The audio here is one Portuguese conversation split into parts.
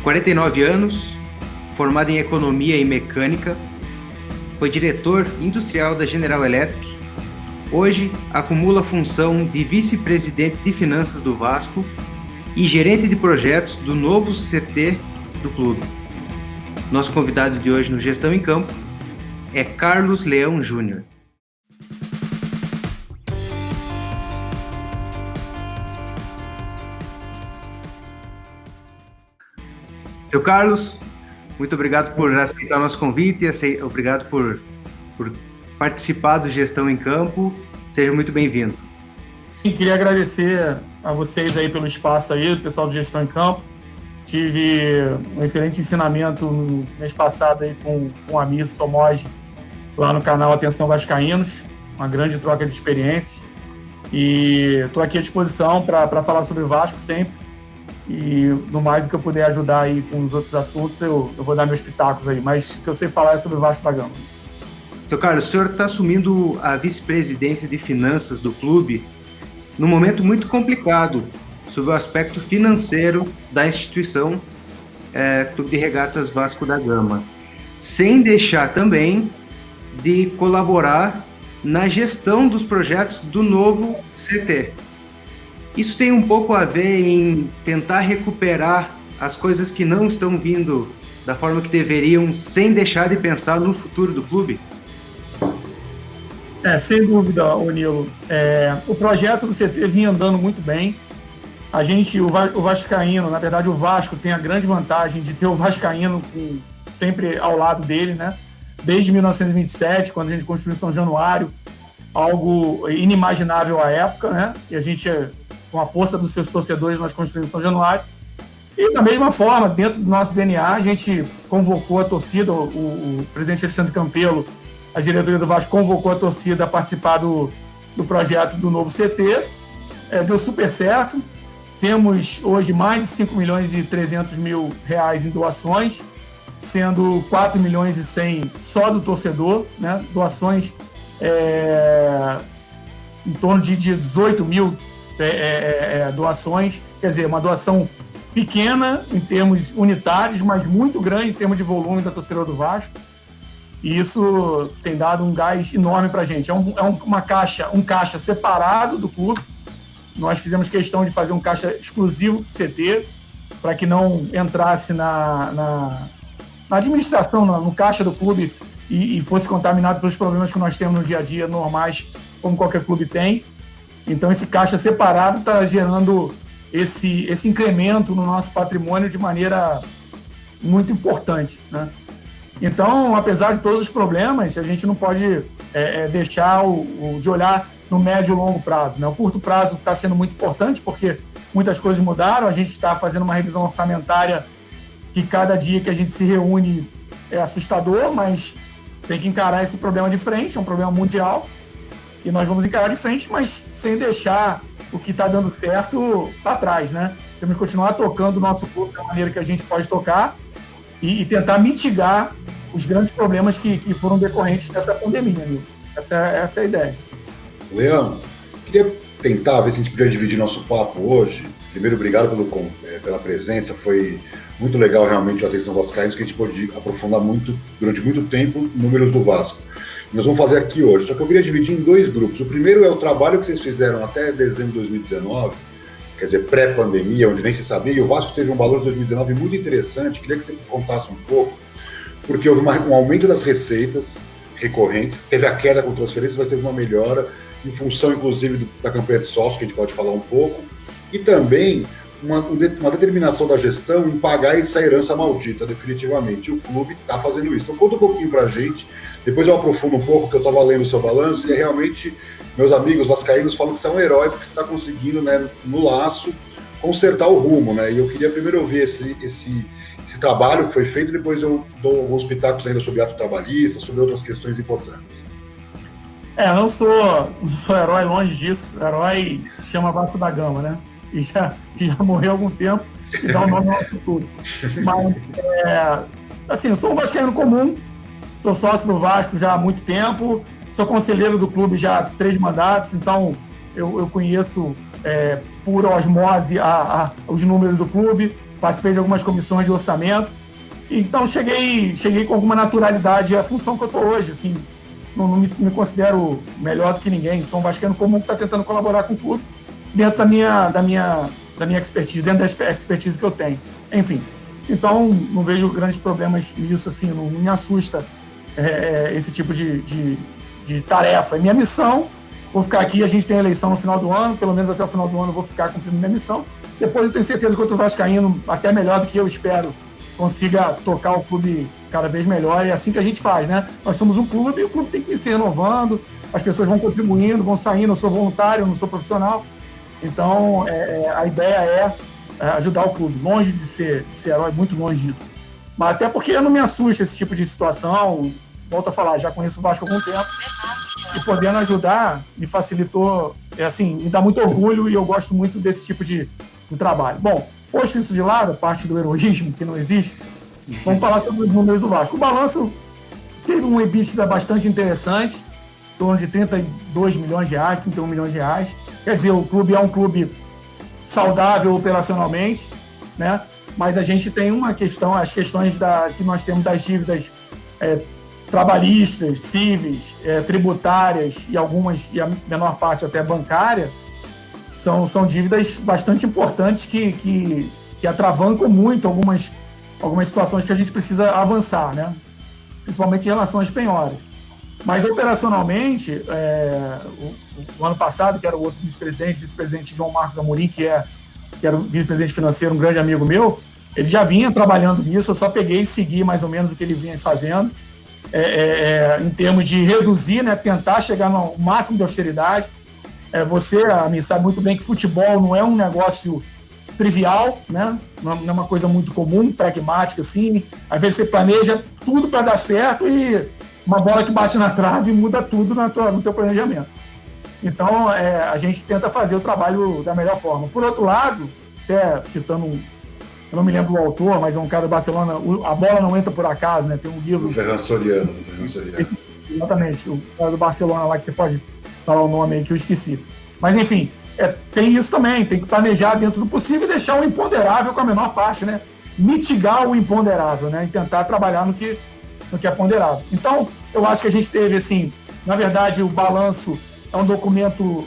49 anos, formado em Economia e Mecânica, foi diretor industrial da General Electric. Hoje acumula a função de vice-presidente de finanças do Vasco e gerente de projetos do novo CT do clube. Nosso convidado de hoje no Gestão em Campo é Carlos Leão Júnior. Seu Carlos, muito obrigado por aceitar nosso convite e obrigado por participar do Gestão em Campo. Seja muito bem-vindo. Queria agradecer a vocês aí pelo espaço aí, o pessoal do Gestão em Campo. Tive um excelente ensinamento no mês passado aí com o Amir Somoge, lá no canal Atenção Vascaínos, uma grande troca de experiências. E estou aqui à disposição para falar sobre o Vasco sempre. E no mais do que eu puder ajudar aí com os outros assuntos, eu vou dar meus pitacos aí. Mas o que eu sei falar é sobre o Vasco da Gama. Seu Carlos, o senhor está assumindo a vice-presidência de finanças do clube num momento muito complicado sobre o aspecto financeiro da instituição Clube de Regatas Vasco da Gama, sem deixar também de colaborar na gestão dos projetos do novo CT. Isso tem um pouco a ver em tentar recuperar as coisas que não estão vindo da forma que deveriam, sem deixar de pensar no futuro do clube? Sem dúvida, Nilo. O projeto do CT vinha andando muito bem. O Vascaíno, na verdade, o Vasco tem a grande vantagem de ter o Vascaíno sempre ao lado dele, né? Desde 1927, quando a gente construiu São Januário, algo inimaginável à época, né? E a gente, com a força dos seus torcedores, nós construímos São Januário. E, da mesma forma, dentro do nosso DNA, a gente convocou a torcida, o presidente Alexandre Campelo, a diretoria do Vasco convocou a torcida a participar do projeto do novo CT. Deu super certo. Temos hoje mais de 5 milhões e 300 mil reais em doações, sendo 4 milhões e 100 só do torcedor, né? Doações em torno de 18 mil doações, quer dizer, uma doação pequena em termos unitários, mas muito grande em termos de volume da torcedora do Vasco. E isso tem dado um gás enorme para a gente. Um caixa separado do clube. Nós fizemos questão de fazer um caixa exclusivo do CT, para que não entrasse na administração, no caixa do clube e fosse contaminado pelos problemas que nós temos no dia a dia normais, como qualquer clube tem. Então, esse caixa separado está gerando esse incremento no nosso patrimônio de maneira muito importante, né? Então, apesar de todos os problemas, a gente não pode deixar de olhar no médio e longo prazo, né? O curto prazo está sendo muito importante porque muitas coisas mudaram. A gente está fazendo uma revisão orçamentária que cada dia que a gente se reúne é assustador, mas tem que encarar esse problema de frente, é um problema mundial, e nós vamos encarar de frente, mas sem deixar o que está dando certo para trás, né? Temos que continuar tocando o nosso clube da maneira que a gente pode tocar e tentar mitigar os grandes problemas que foram decorrentes dessa pandemia, amigo. Essa é a ideia. Leão, queria tentar ver se a gente podia dividir nosso papo hoje. Primeiro, obrigado pela presença, foi muito legal realmente a Atenção Vascaínos, que a gente pôde aprofundar durante muito tempo números do Vasco. Nós vamos fazer aqui hoje, só que eu queria dividir em dois grupos. O primeiro é o trabalho que vocês fizeram até dezembro de 2019, quer dizer, pré-pandemia, onde nem se sabia, e o Vasco teve um balanço de 2019 muito interessante. Queria que você contasse um pouco, porque houve um aumento das receitas recorrentes, teve a queda com transferências, mas teve uma melhora, em função, inclusive, da campanha de sócio, que a gente pode falar um pouco, e também uma determinação da gestão em pagar essa herança maldita, definitivamente. E o clube está fazendo isso. Então, conta um pouquinho pra gente, depois eu aprofundo um pouco, que eu estava lendo o seu balanço, e realmente, meus amigos vascaínos falam que você é um herói, porque você está conseguindo, né, no laço, consertar o rumo, né? E eu queria primeiro ouvir esse trabalho que foi feito, depois eu dou alguns pitacos ainda sobre ato trabalhista, sobre outras questões importantes. Eu não sou herói, longe disso. Herói se chama Vasco da Gama, né? E já morreu há algum tempo e dá o nome ao futuro. Mas, assim, eu sou um vascaíno comum, sou sócio do Vasco já há muito tempo, sou conselheiro do clube já há 3 mandatos, então eu conheço por osmose os números do clube. participei de algumas comissões de orçamento. Então, cheguei com alguma naturalidade à função que eu estou hoje. Assim, não me considero melhor do que ninguém. Sou um vascaíno comum que está tentando colaborar com o clube dentro da minha expertise, dentro da expertise que eu tenho. Enfim, então não vejo grandes problemas nisso, assim, não me assusta esse tipo de tarefa. É minha missão. Vou ficar aqui, a gente tem eleição no final do ano, pelo menos até o final do ano eu vou ficar cumprindo minha missão. Depois eu tenho certeza que o vascaíno, até melhor do que eu espero, consiga tocar o clube cada vez melhor. E é assim que a gente faz, né? Nós somos um clube e o clube tem que ir se renovando, as pessoas vão contribuindo, vão saindo. Eu sou voluntário, eu não sou profissional. Então, a ideia é ajudar o clube, longe de ser herói, muito longe disso. Mas até porque não me assusta esse tipo de situação. Volto a falar, já conheço o Vasco há algum tempo. E podendo ajudar, me facilitou, me dá muito orgulho e eu gosto muito desse tipo de trabalho. Bom, posto isso de lado, a parte do heroísmo, que não existe, vamos falar sobre os números do Vasco. O balanço teve um EBITDA bastante interessante, em torno de 32 milhões de reais, 31 milhões de reais. Quer dizer, o clube é um clube saudável operacionalmente, né? Mas a gente tem uma questão, as questões que nós temos das dívidas trabalhistas, cíveis, tributárias e a menor parte até bancária, são dívidas bastante importantes que atravancam muito algumas situações que a gente precisa avançar, né? Principalmente em relação às penhoras. Mas operacionalmente, o ano passado, que era o outro vice-presidente João Marcos Amorim, que era o vice-presidente financeiro, um grande amigo meu, ele já vinha trabalhando nisso, eu só peguei e segui mais ou menos o que ele vinha fazendo, em termos de reduzir, né, tentar chegar no máximo de austeridade. Você, Amin, sabe muito bem que futebol não é um negócio trivial, né? Não é uma coisa muito comum, pragmática, assim. Às vezes você planeja tudo para dar certo e uma bola que bate na trave muda tudo no teu planejamento. Então, a gente tenta fazer o trabalho da melhor forma. Por outro lado, até citando, eu não me lembro do autor, mas é um cara do Barcelona, A Bola Não Entra Por Acaso, né? Tem um livro... O Ferran Soriano. Exatamente, o cara do Barcelona lá, que você pode falar o nome aí que eu esqueci. Mas, enfim, tem isso também, tem que planejar dentro do possível e deixar o imponderável com a menor parte, né? Mitigar o imponderável, né? E tentar trabalhar no que é ponderável. Então, eu acho que a gente teve, assim, na verdade, o balanço é um documento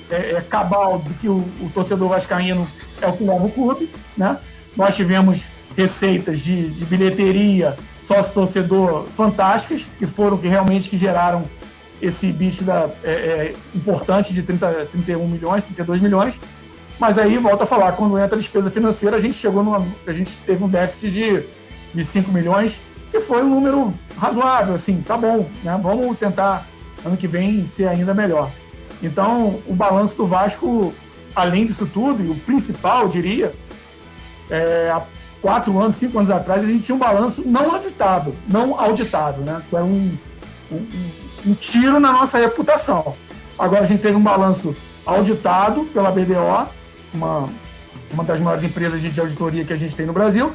cabal do que o torcedor vascaíno é o que leva o clube, né? Nós tivemos receitas de bilheteria, sócio-torcedor fantásticas, que foram que geraram esse EBITDA importante de 31 milhões, 32 milhões. Mas aí, volta a falar, quando entra a despesa financeira, a gente teve um déficit de 5 milhões, que foi um número razoável, assim, tá bom, né? Vamos tentar, ano que vem, ser ainda melhor. Então, o balanço do Vasco, além disso tudo, e o principal, eu diria, há 5 anos atrás, a gente tinha um balanço não auditável, né? Que era um tiro na nossa reputação. Agora a gente teve um balanço auditado pela BDO, uma das maiores empresas de auditoria que a gente tem no Brasil,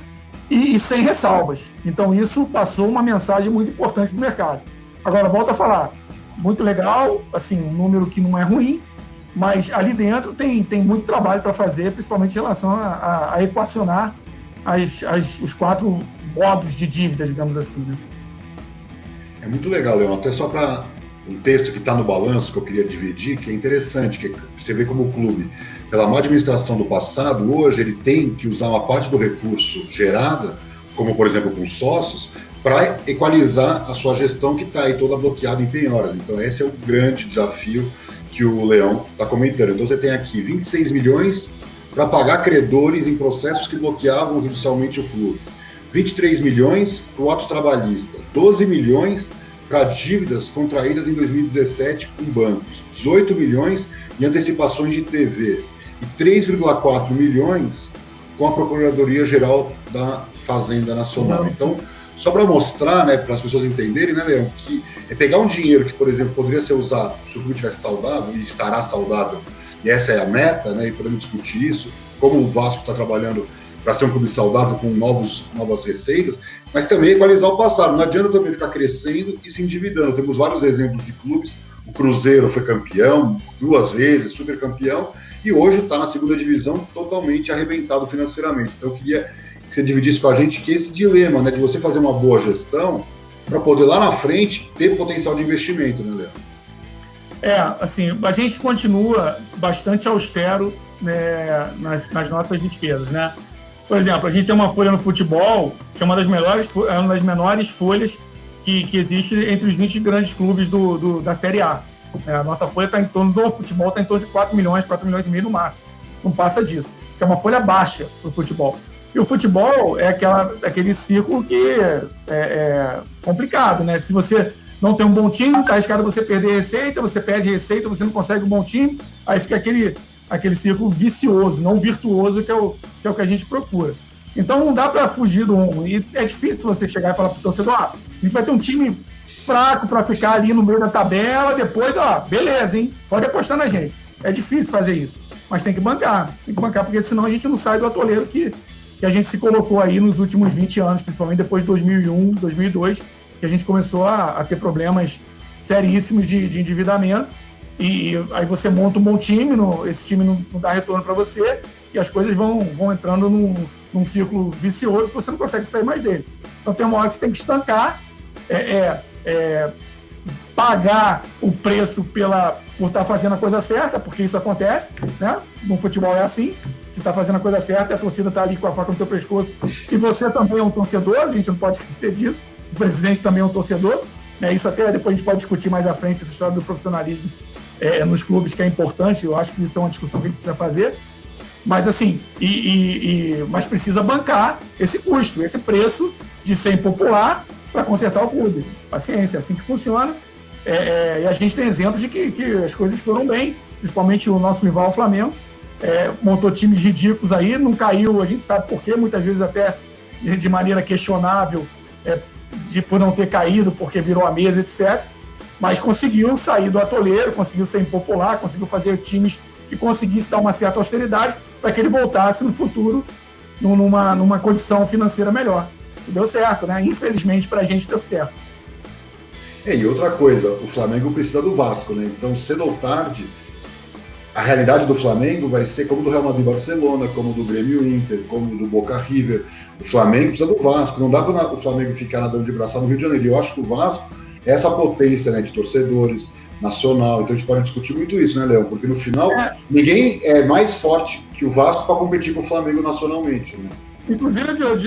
e sem ressalvas. Então isso passou uma mensagem muito importante para o mercado. Agora, volto a falar, muito legal, assim, um número que não é ruim, mas ali dentro tem muito trabalho para fazer, principalmente em relação a equacionar os 4 modos de dívida, digamos assim, né? É muito legal, Leão, até só para um texto que está no balanço que eu queria dividir, que é interessante, que você vê como o clube, pela má administração do passado, hoje ele tem que usar uma parte do recurso gerada, como por exemplo com sócios, para equalizar a sua gestão que está aí toda bloqueada em penhoras. Então esse é o grande desafio que o Leão está comentando. Então você tem aqui 26 milhões para pagar credores em processos que bloqueavam judicialmente o clube, 23 milhões para o ato trabalhista, 12 milhões para dívidas contraídas em 2017 com bancos, 18 milhões em antecipações de TV e 3,4 milhões com a Procuradoria-Geral da Fazenda Nacional. Então, só para mostrar, né, para as pessoas entenderem, né, Leão, que é pegar um dinheiro que, por exemplo, poderia ser usado se o clube estivesse saudável, e estará saudável, e essa é a meta, né, e podemos discutir isso, como o Vasco está trabalhando para ser um clube saudável com novas receitas, mas também equalizar o passado. Não adianta também ficar crescendo e se endividando. Temos vários exemplos de clubes. O Cruzeiro foi campeão 2 vezes, super campeão, e hoje está na 2ª divisão totalmente arrebentado financeiramente. Então eu queria que você dividisse com a gente que esse dilema, né, de você fazer uma boa gestão para poder lá na frente ter potencial de investimento, né, Léo? Assim, a gente continua bastante austero, né, nas notas de despesas, né? Por exemplo, a gente tem uma folha no futebol que é uma das menores folhas que existe entre os 20 grandes clubes da Série A. A nossa folha está em torno do futebol, está em torno de 4 milhões e meio no máximo. Não passa disso. Que é uma folha baixa para o futebol. E o futebol é aquele círculo que é complicado, né? Se você não tem um bom time, está arriscado você perder receita, você perde receita, você não consegue um bom time, aí fica aquele círculo vicioso, não virtuoso, que é o que a gente procura. Então não dá para fugir do rumo. E é difícil você chegar e falar para o torcedor, a gente vai ter um time fraco para ficar ali no meio da tabela, depois, beleza, hein? Pode apostar na gente. É difícil fazer isso, mas tem que bancar, porque senão a gente não sai do atoleiro que a gente se colocou aí nos últimos 20 anos, principalmente depois de 2001, 2002, que a gente começou a ter problemas seríssimos de endividamento, e aí você monta um bom time, esse time não dá retorno para você, e as coisas vão entrando num círculo vicioso que você não consegue sair mais dele. Então tem uma hora que você tem que estancar, pagar o preço por estar fazendo a coisa certa, porque isso acontece, né? No futebol é assim, se está fazendo a coisa certa, a torcida está ali com a faca no teu pescoço, e você também é um torcedor, a gente não pode esquecer disso, o presidente também é um torcedor, né? Isso até depois a gente pode discutir mais à frente, essa história do profissionalismo nos clubes, que é importante, eu acho que isso é uma discussão que a gente precisa fazer, mas assim, mas precisa bancar esse custo, esse preço de ser impopular para consertar o clube. Paciência, é assim que funciona. E a gente tem exemplos de que as coisas foram bem, principalmente o nosso rival, o Flamengo, montou times ridículos aí, não caiu, a gente sabe por quê, muitas vezes até de maneira questionável, por não ter caído, porque virou a mesa, etc. Mas conseguiu sair do atoleiro, conseguiu ser impopular, conseguiu fazer times que conseguissem dar uma certa austeridade para que ele voltasse no futuro numa condição financeira melhor. E deu certo, né? Infelizmente, para a gente deu certo. E outra coisa, o Flamengo precisa do Vasco, né? Então, cedo ou tarde, a realidade do Flamengo vai ser como do Real Madrid Barcelona, como do Grêmio Inter, como do Boca River. O Flamengo precisa do Vasco. Não dá para o Flamengo ficar nadando de braçada no Rio de Janeiro. Eu acho que o Vasco é essa potência, né, de torcedores, nacional. Então a gente pode discutir muito isso, né, Léo? Porque no final, ninguém é mais forte que o Vasco para competir com o Flamengo nacionalmente, né? Inclusive, eu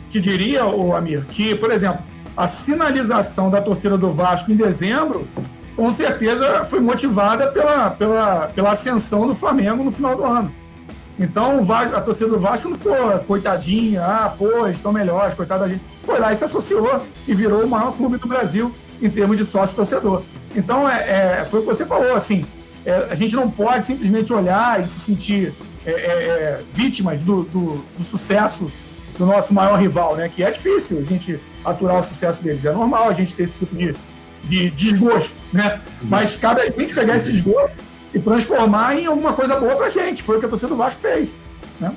te diria, Amir, que, por exemplo, a sinalização da torcida do Vasco em dezembro, com certeza foi motivada pela ascensão do Flamengo no final do ano. Então, a torcida do Vasco não ficou coitadinha, eles estão melhores, coitada da gente. Foi lá e se associou e virou o maior clube do Brasil em termos de sócio-torcedor. Então, foi o que você falou, assim, a gente não pode simplesmente olhar e se sentir vítimas do sucesso do nosso maior rival, né? Que é difícil a gente aturar o sucesso deles. É normal a gente ter esse tipo de desgosto, né? Mas cabe a gente pegar esse desgosto e transformar em alguma coisa boa pra gente. Foi o que a torcida do Vasco fez, né?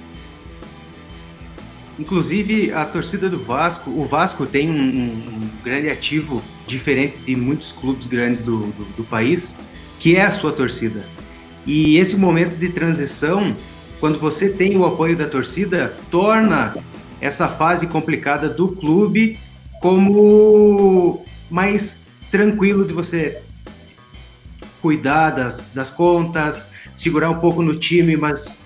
Inclusive, a torcida do Vasco, o Vasco tem um grande ativo diferente de muitos clubes grandes do país, que é a sua torcida. E esse momento de transição, quando você tem o apoio da torcida, torna essa fase complicada do clube como mais tranquilo de você cuidar das contas, segurar um pouco no time, mas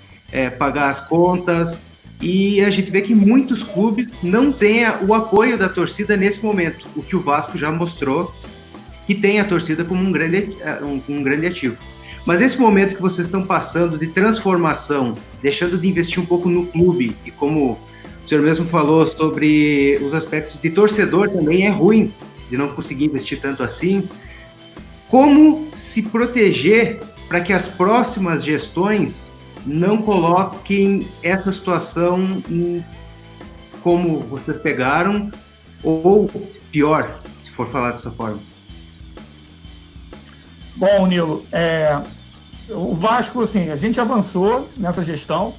pagar as contas. E a gente vê que muitos clubes não têm o apoio da torcida nesse momento, o que o Vasco já mostrou que tem a torcida como um grande ativo. Mas esse momento que vocês estão passando de transformação, deixando de investir um pouco no clube, e como o senhor mesmo falou sobre os aspectos de torcedor, também é ruim de não conseguir investir tanto assim. Como se proteger para que as próximas gestões não coloquem essa situação como vocês pegaram, ou pior, se for falar dessa forma? Bom, Nilo, o Vasco, assim, a gente avançou nessa gestão,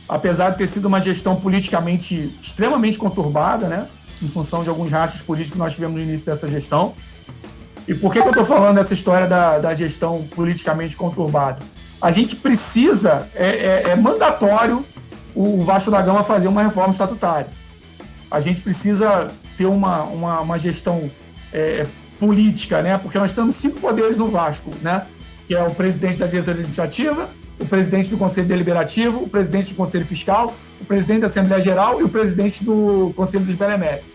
apesar de ter sido uma gestão politicamente extremamente conturbada, né, em função de alguns rachos políticos que nós tivemos no início dessa gestão. E por que eu estou falando dessa história da gestão politicamente conturbada? A gente precisa, é mandatório o Vasco da Gama fazer uma reforma estatutária. A gente precisa ter uma gestão política, né? Porque nós temos 5 poderes no Vasco, né? Que é o presidente da diretoria administrativa, o presidente do Conselho Deliberativo, o presidente do Conselho Fiscal, o presidente da Assembleia Geral e o presidente do Conselho dos Beneméritos.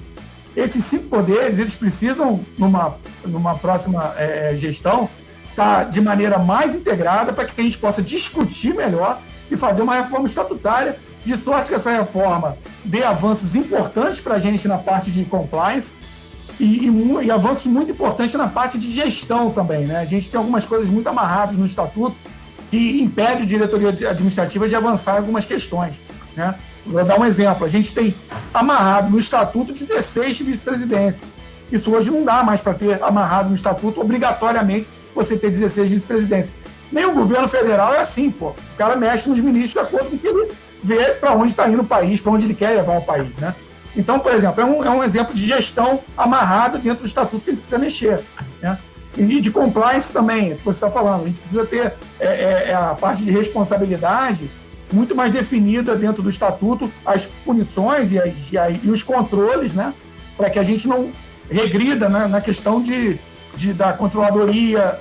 Esses 5 poderes, eles precisam, numa próxima gestão, estar de maneira mais integrada para que a gente possa discutir melhor e fazer uma reforma estatutária, de sorte que essa reforma dê avanços importantes para a gente na parte de compliance e avanços muito importantes na parte de gestão também, né? A gente tem algumas coisas muito amarradas no estatuto que impede a diretoria administrativa de avançar em algumas questões, né? Vou dar um exemplo. A gente tem amarrado no estatuto 16 vice-presidências. Isso hoje não dá mais para ter amarrado no estatuto, obrigatoriamente, você ter 16 vice-presidências. Nem o governo federal é assim, pô. O cara mexe nos ministros de acordo com o que ele vê para onde está indo o país, para onde ele quer levar o país, né? Então, por exemplo, é um exemplo de gestão amarrada dentro do estatuto que a gente precisa mexer, né? E de compliance também, que você está falando. A gente precisa ter a parte de responsabilidade muito mais definida dentro do estatuto, as punições e os controles, né? Para que a gente não regrida, né, na questão da controladoria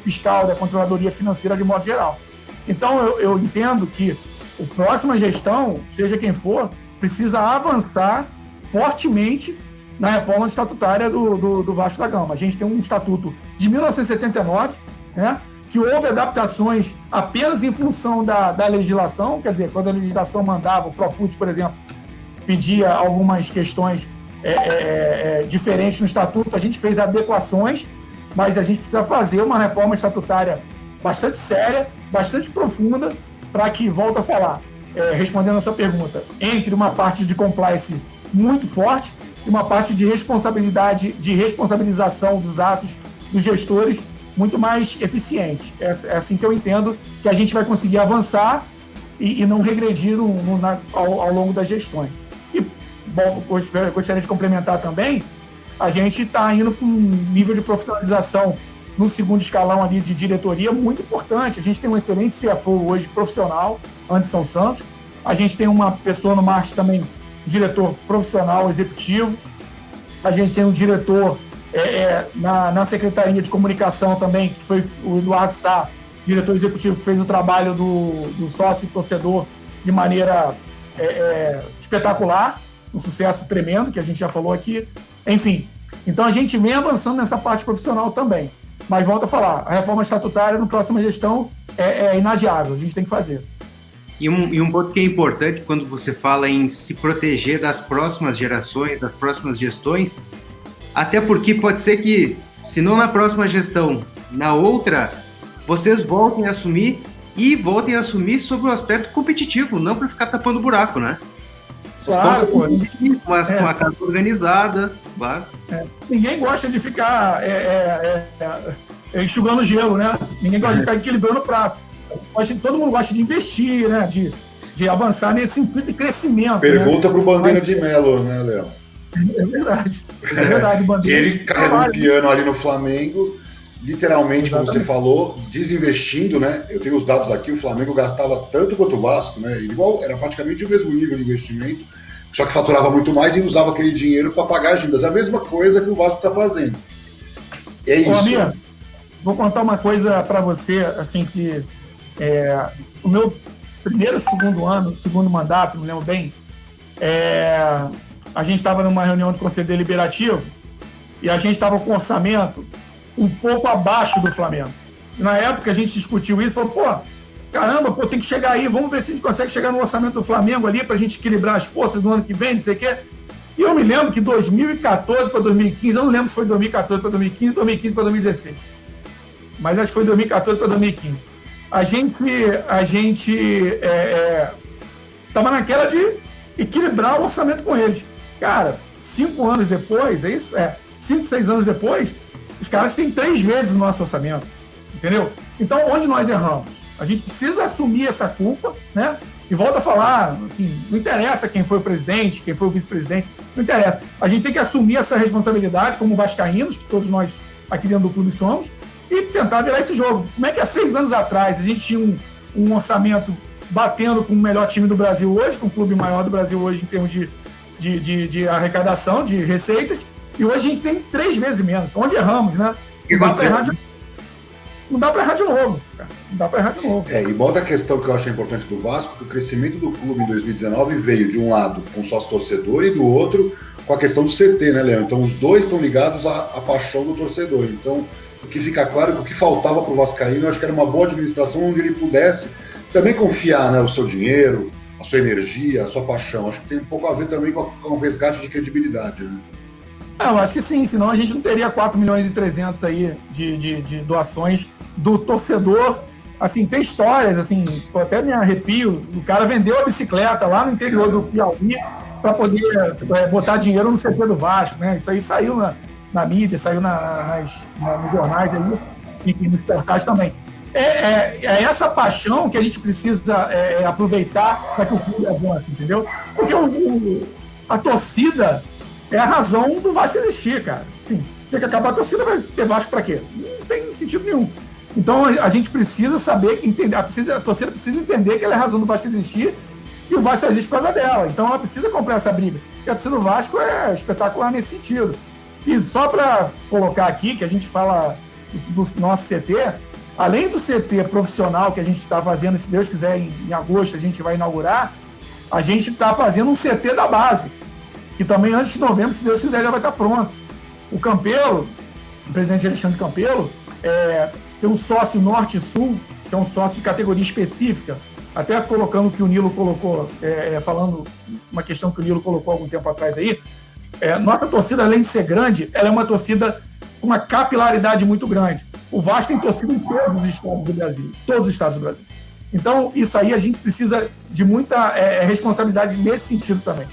fiscal, da controladoria financeira de modo geral. Então, eu entendo que a próxima gestão, seja quem for, precisa avançar fortemente na reforma estatutária do Vasco da Gama. A gente tem um estatuto de 1979, né, que houve adaptações apenas em função da legislação, quer dizer, quando a legislação mandava, o Profut, por exemplo, pedia algumas questões diferentes no estatuto, a gente fez adequações, mas a gente precisa fazer uma reforma estatutária bastante séria, bastante profunda, para que, volto a falar, respondendo a sua pergunta, entre uma parte de compliance muito forte e uma parte de responsabilidade, de responsabilização dos atos dos gestores muito mais eficiente. É assim que eu entendo que a gente vai conseguir avançar e não regredir ao longo das gestões. E, bom, eu gostaria de complementar também, a gente está indo para um nível de profissionalização no segundo escalão ali de diretoria muito importante. A gente tem um excelente CFO hoje profissional, Anderson Santos. A gente tem uma pessoa no marketing também, diretor profissional, executivo. A gente tem um diretor na Secretaria de Comunicação também, que foi o Eduardo Sá, diretor executivo, que fez o trabalho do sócio e torcedor de maneira espetacular, um sucesso tremendo, que a gente já falou aqui. Enfim, então a gente vem avançando nessa parte profissional também. Mas volto a falar, a reforma estatutária na próxima gestão é inadiável, a gente tem que fazer. E um ponto que é importante quando você fala em se proteger das próximas gerações, das próximas gestões, até porque pode ser que, se não na próxima gestão, na outra, vocês voltem a assumir sobre o aspecto competitivo, não para ficar tapando buraco, né? Claro, pô. Com a casa organizada. Claro. Ninguém gosta de ficar enxugando gelo, né? Ninguém gosta de ficar equilibrando o prato. Todo mundo gosta de investir, né? De avançar nesse sentido de crescimento. Pergunta para o Bandeira de Melo, né, Léo? É verdade, Bandeira. Ele carrega um piano ali no Flamengo, literalmente, como você falou, desinvestindo, né? Eu tenho os dados aqui, o Flamengo gastava tanto quanto o Vasco, né? Igual, era praticamente o mesmo nível de investimento, só que faturava muito mais e usava aquele dinheiro para pagar as dívidas. É a mesma coisa que o Vasco está fazendo. É isso. Ô, Amir, vou contar uma coisa para você, assim, que o meu segundo mandato, não lembro bem, a gente estava numa reunião do Conselho Deliberativo e a gente estava com um orçamento um pouco abaixo do Flamengo. E na época a gente discutiu isso, falou, caramba, tem que chegar aí, vamos ver se a gente consegue chegar no orçamento do Flamengo ali para a gente equilibrar as forças no ano que vem, não sei o quê. E eu me lembro que 2014 para 2015, eu não lembro se foi 2014 para 2015, 2015 para 2016, mas acho que foi 2014 para 2015. A gente estava naquela de equilibrar o orçamento com eles. Cara, 5 anos depois, 5, 6 anos depois, os caras têm 3 vezes o nosso orçamento, entendeu? Então, onde nós erramos? A gente precisa assumir essa culpa, né? E volta a falar, assim, não interessa quem foi o presidente, quem foi o vice-presidente, não interessa. A gente tem que assumir essa responsabilidade como vascaínos, que todos nós aqui dentro do clube somos, e tentar virar esse jogo. Como é que há 6 anos atrás a gente tinha um orçamento batendo com o melhor time do Brasil hoje, com o clube maior do Brasil hoje em termos de arrecadação, de receitas, e hoje a gente tem 3 vezes menos. Onde erramos, né? Não dá para errar de novo, cara. Não dá para errar de novo. E uma outra questão que eu acho importante do Vasco, que o crescimento do clube em 2019 veio de um lado com o sócio-torcedor e do outro com a questão do CT, né, Leandro? Então os dois estão ligados à paixão do torcedor. Então o que fica claro é que o que faltava para o vascaíno, eu acho que era uma boa administração onde ele pudesse também confiar, né, o seu dinheiro, a sua energia, a sua paixão. Acho que tem um pouco a ver também com o resgate de credibilidade, né? Eu acho que sim, senão a gente não teria 4 milhões e 300 aí de doações do torcedor. Assim, tem histórias, assim, eu até me arrepio, o cara vendeu a bicicleta lá no interior do Piauí para poder botar dinheiro no CT do Vasco, né? Isso aí saiu na mídia, saiu nos jornais aí, e nos portais também. É essa paixão que a gente precisa aproveitar para que o clube avance, entendeu? Porque a torcida é a razão do Vasco existir, cara. Sim, tinha que acabar a torcida, vai ter Vasco para quê? Não tem sentido nenhum. Então a gente precisa saber, entender, a torcida precisa entender que ela é a razão do Vasco existir e o Vasco existe por causa dela. Então ela precisa comprar essa briga. E a torcida do Vasco é espetacular nesse sentido. E só para colocar aqui, que a gente fala do nosso CT, além do CT profissional que a gente está fazendo, se Deus quiser, em agosto a gente vai inaugurar, a gente está fazendo um CT da base. E também antes de novembro, se Deus quiser, já vai estar pronto. O Campelo, o presidente Alexandre Campelo, tem um sócio Norte-Sul, que é um sócio de categoria específica, até colocando o que o Nilo colocou, falando uma questão que o Nilo colocou algum tempo atrás aí. Nossa torcida, além de ser grande, ela é uma torcida com uma capilaridade muito grande. O Vasco tem torcida em todos os estados do Brasil, todos os estados do Brasil. Então, isso aí a gente precisa de muita responsabilidade nesse sentido também.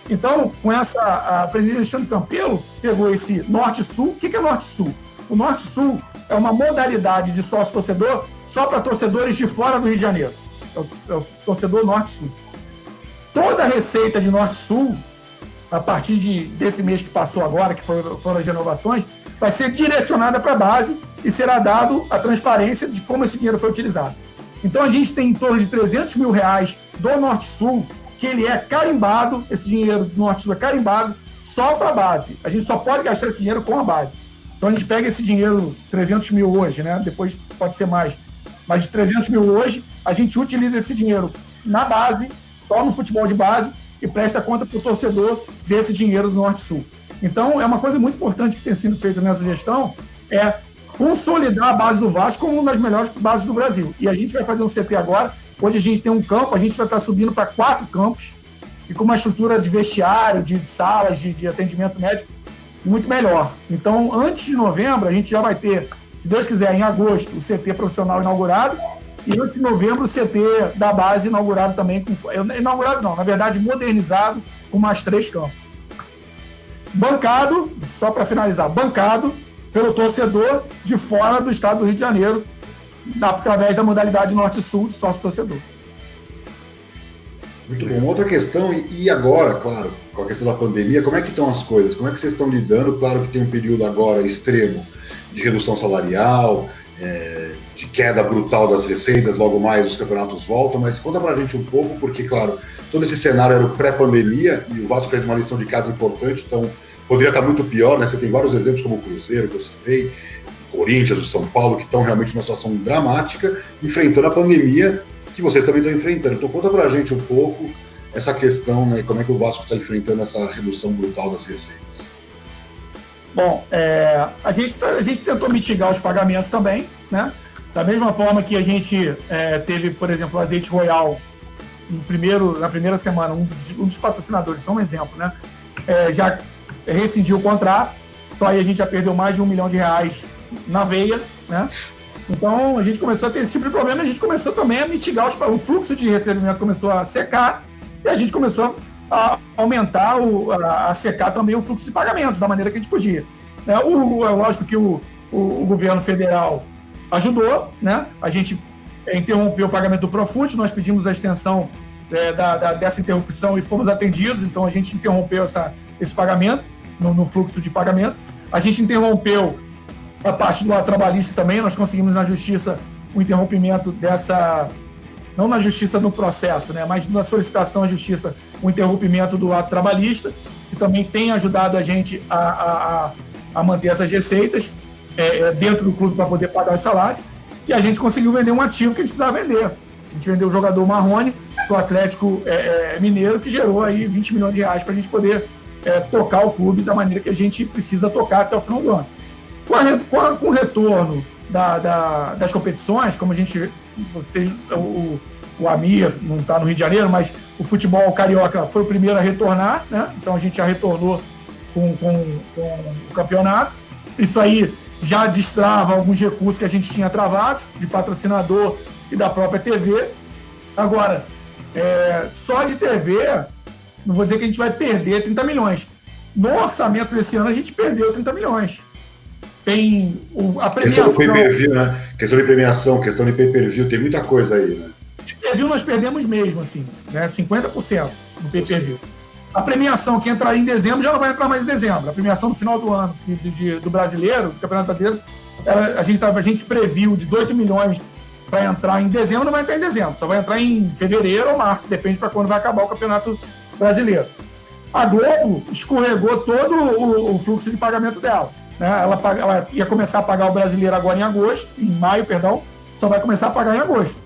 Então, com a presidente Alexandre Campelo pegou esse Norte-Sul. O que é Norte-Sul? O Norte-Sul é uma modalidade de sócio-torcedor só para torcedores de fora do Rio de Janeiro. É o torcedor Norte-Sul. Toda a receita de Norte-Sul, a partir desse mês que passou agora, que foram as renovações, vai ser direcionada para a base e será dado a transparência de como esse dinheiro foi utilizado. Então, a gente tem em torno de R$300 mil do Norte-Sul, que ele é carimbado, esse dinheiro do Norte-Sul é carimbado só para a base. A gente só pode gastar esse dinheiro com a base. Então a gente pega esse dinheiro, 300 mil hoje, né? Depois pode ser mais. Mas de 300 mil hoje, a gente utiliza esse dinheiro na base, só no futebol de base, e presta conta para o torcedor desse dinheiro do Norte-Sul. Então é uma coisa muito importante que tem sido feita nessa gestão, é consolidar a base do Vasco como uma das melhores bases do Brasil. E a gente vai fazer um CT agora. Hoje a gente tem um campo, a gente vai estar subindo para 4 campos e com uma estrutura de vestiário, de salas, de atendimento médico muito melhor. Então, antes de novembro, a gente já vai ter, se Deus quiser, em agosto, o CT profissional inaugurado e antes de novembro, o CT da base inaugurado também. Inaugurado não, na verdade, modernizado com mais 3 campos. Bancado, só para finalizar, bancado pelo torcedor de fora do estado do Rio de Janeiro, através da modalidade Norte-Sul de sócio-torcedor. Muito bom. Outra questão, e agora, claro, com a questão da pandemia, como é que estão as coisas? Como é que vocês estão lidando? Claro que tem um período agora extremo de redução salarial, de queda brutal das receitas, logo mais os campeonatos voltam, mas conta pra gente um pouco, porque, claro, todo esse cenário era o pré-pandemia e o Vasco fez uma lição de casa importante, então poderia estar muito pior, né? Você tem vários exemplos como o Cruzeiro, que eu citei, Corinthians, o São Paulo, que estão realmente numa situação dramática, enfrentando a pandemia que vocês também estão enfrentando. Então conta pra gente um pouco essa questão, né, como é que o Vasco está enfrentando essa redução brutal das receitas. Bom, a gente tentou mitigar os pagamentos também, né? Da mesma forma que a gente teve, por exemplo, o Azeite Royal na primeira semana, um dos patrocinadores, só um exemplo, né? Já rescindiu o contrato, só aí a gente já perdeu mais de R$1 milhão na veia, né? Então a gente começou a ter esse tipo de problema, a gente começou também a mitigar o fluxo de recebimento começou a secar e a gente começou a aumentar, a secar também o fluxo de pagamentos da maneira que a gente podia. Lógico que o governo federal ajudou, né? A gente interrompeu o pagamento do Profut, nós pedimos a extensão dessa interrupção e fomos atendidos, então a gente interrompeu esse pagamento no fluxo de pagamento. A gente interrompeu a parte do trabalhista também, nós conseguimos na justiça o interrompimento não na justiça no processo, né, mas na solicitação à justiça, o interrompimento do ato trabalhista, que também tem ajudado a gente a manter essas receitas dentro do clube para poder pagar os salários, e a gente conseguiu vender um ativo que a gente precisava vender. A gente vendeu o jogador Marrone do Atlético Mineiro, que gerou aí 20 milhões de reais para a gente poder tocar o clube da maneira que a gente precisa tocar até o final do ano. Com o retorno das competições, como o Amir não está no Rio de Janeiro, mas o futebol carioca foi o primeiro a retornar, né? Então a gente já retornou com o campeonato. Isso aí já destrava alguns recursos que a gente tinha travados, de patrocinador e da própria TV. Agora, só de TV, não vou dizer que a gente vai perder 30 milhões. No orçamento desse ano, a gente perdeu 30 milhões. Tem a premiação... Questão do pay-per-view, né? Questão de premiação, questão de pay-per-view, tem muita coisa aí, né? Pay-per-view nós perdemos mesmo, assim, né? 50% no pay-per-view. A premiação que entraria em dezembro já não vai entrar mais em dezembro. A premiação do final do ano do brasileiro, do Campeonato Brasileiro, a gente previu 18 milhões para entrar em dezembro, não vai entrar em dezembro, só vai entrar em fevereiro ou março, depende para quando vai acabar o Campeonato Brasileiro. A Globo escorregou todo o fluxo de pagamento dela, né? Ela ia começar a pagar o brasileiro agora em maio, só vai começar a pagar em agosto.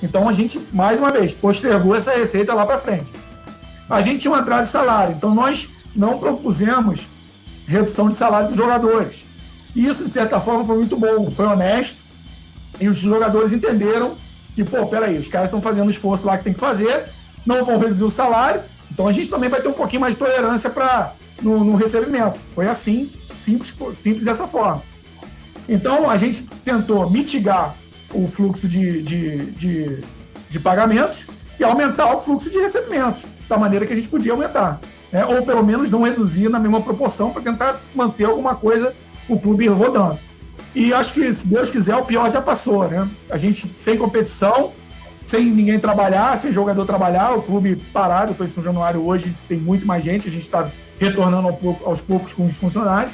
Então a gente, mais uma vez, postergou essa receita lá para frente. A gente tinha um atraso de salário, então nós não propusemos redução de salário dos jogadores. Isso, de certa forma, foi muito bom, foi honesto, e os jogadores entenderam que, peraí, os caras estão fazendo o esforço lá que tem que fazer, não vão reduzir o salário, então a gente também vai ter um pouquinho mais de tolerância no recebimento. Foi assim, simples dessa forma. Então a gente tentou mitigar o fluxo de pagamentos e aumentar o fluxo de recebimentos, da maneira que a gente podia aumentar, né? Ou pelo menos não reduzir na mesma proporção para tentar manter alguma coisa, o clube rodando. E acho que, se Deus quiser, o pior já passou, né? A gente sem competição, sem ninguém trabalhar, sem jogador trabalhar, o clube parado. Estou em São Januário hoje, tem muito mais gente, a gente está retornando aos poucos com os funcionários.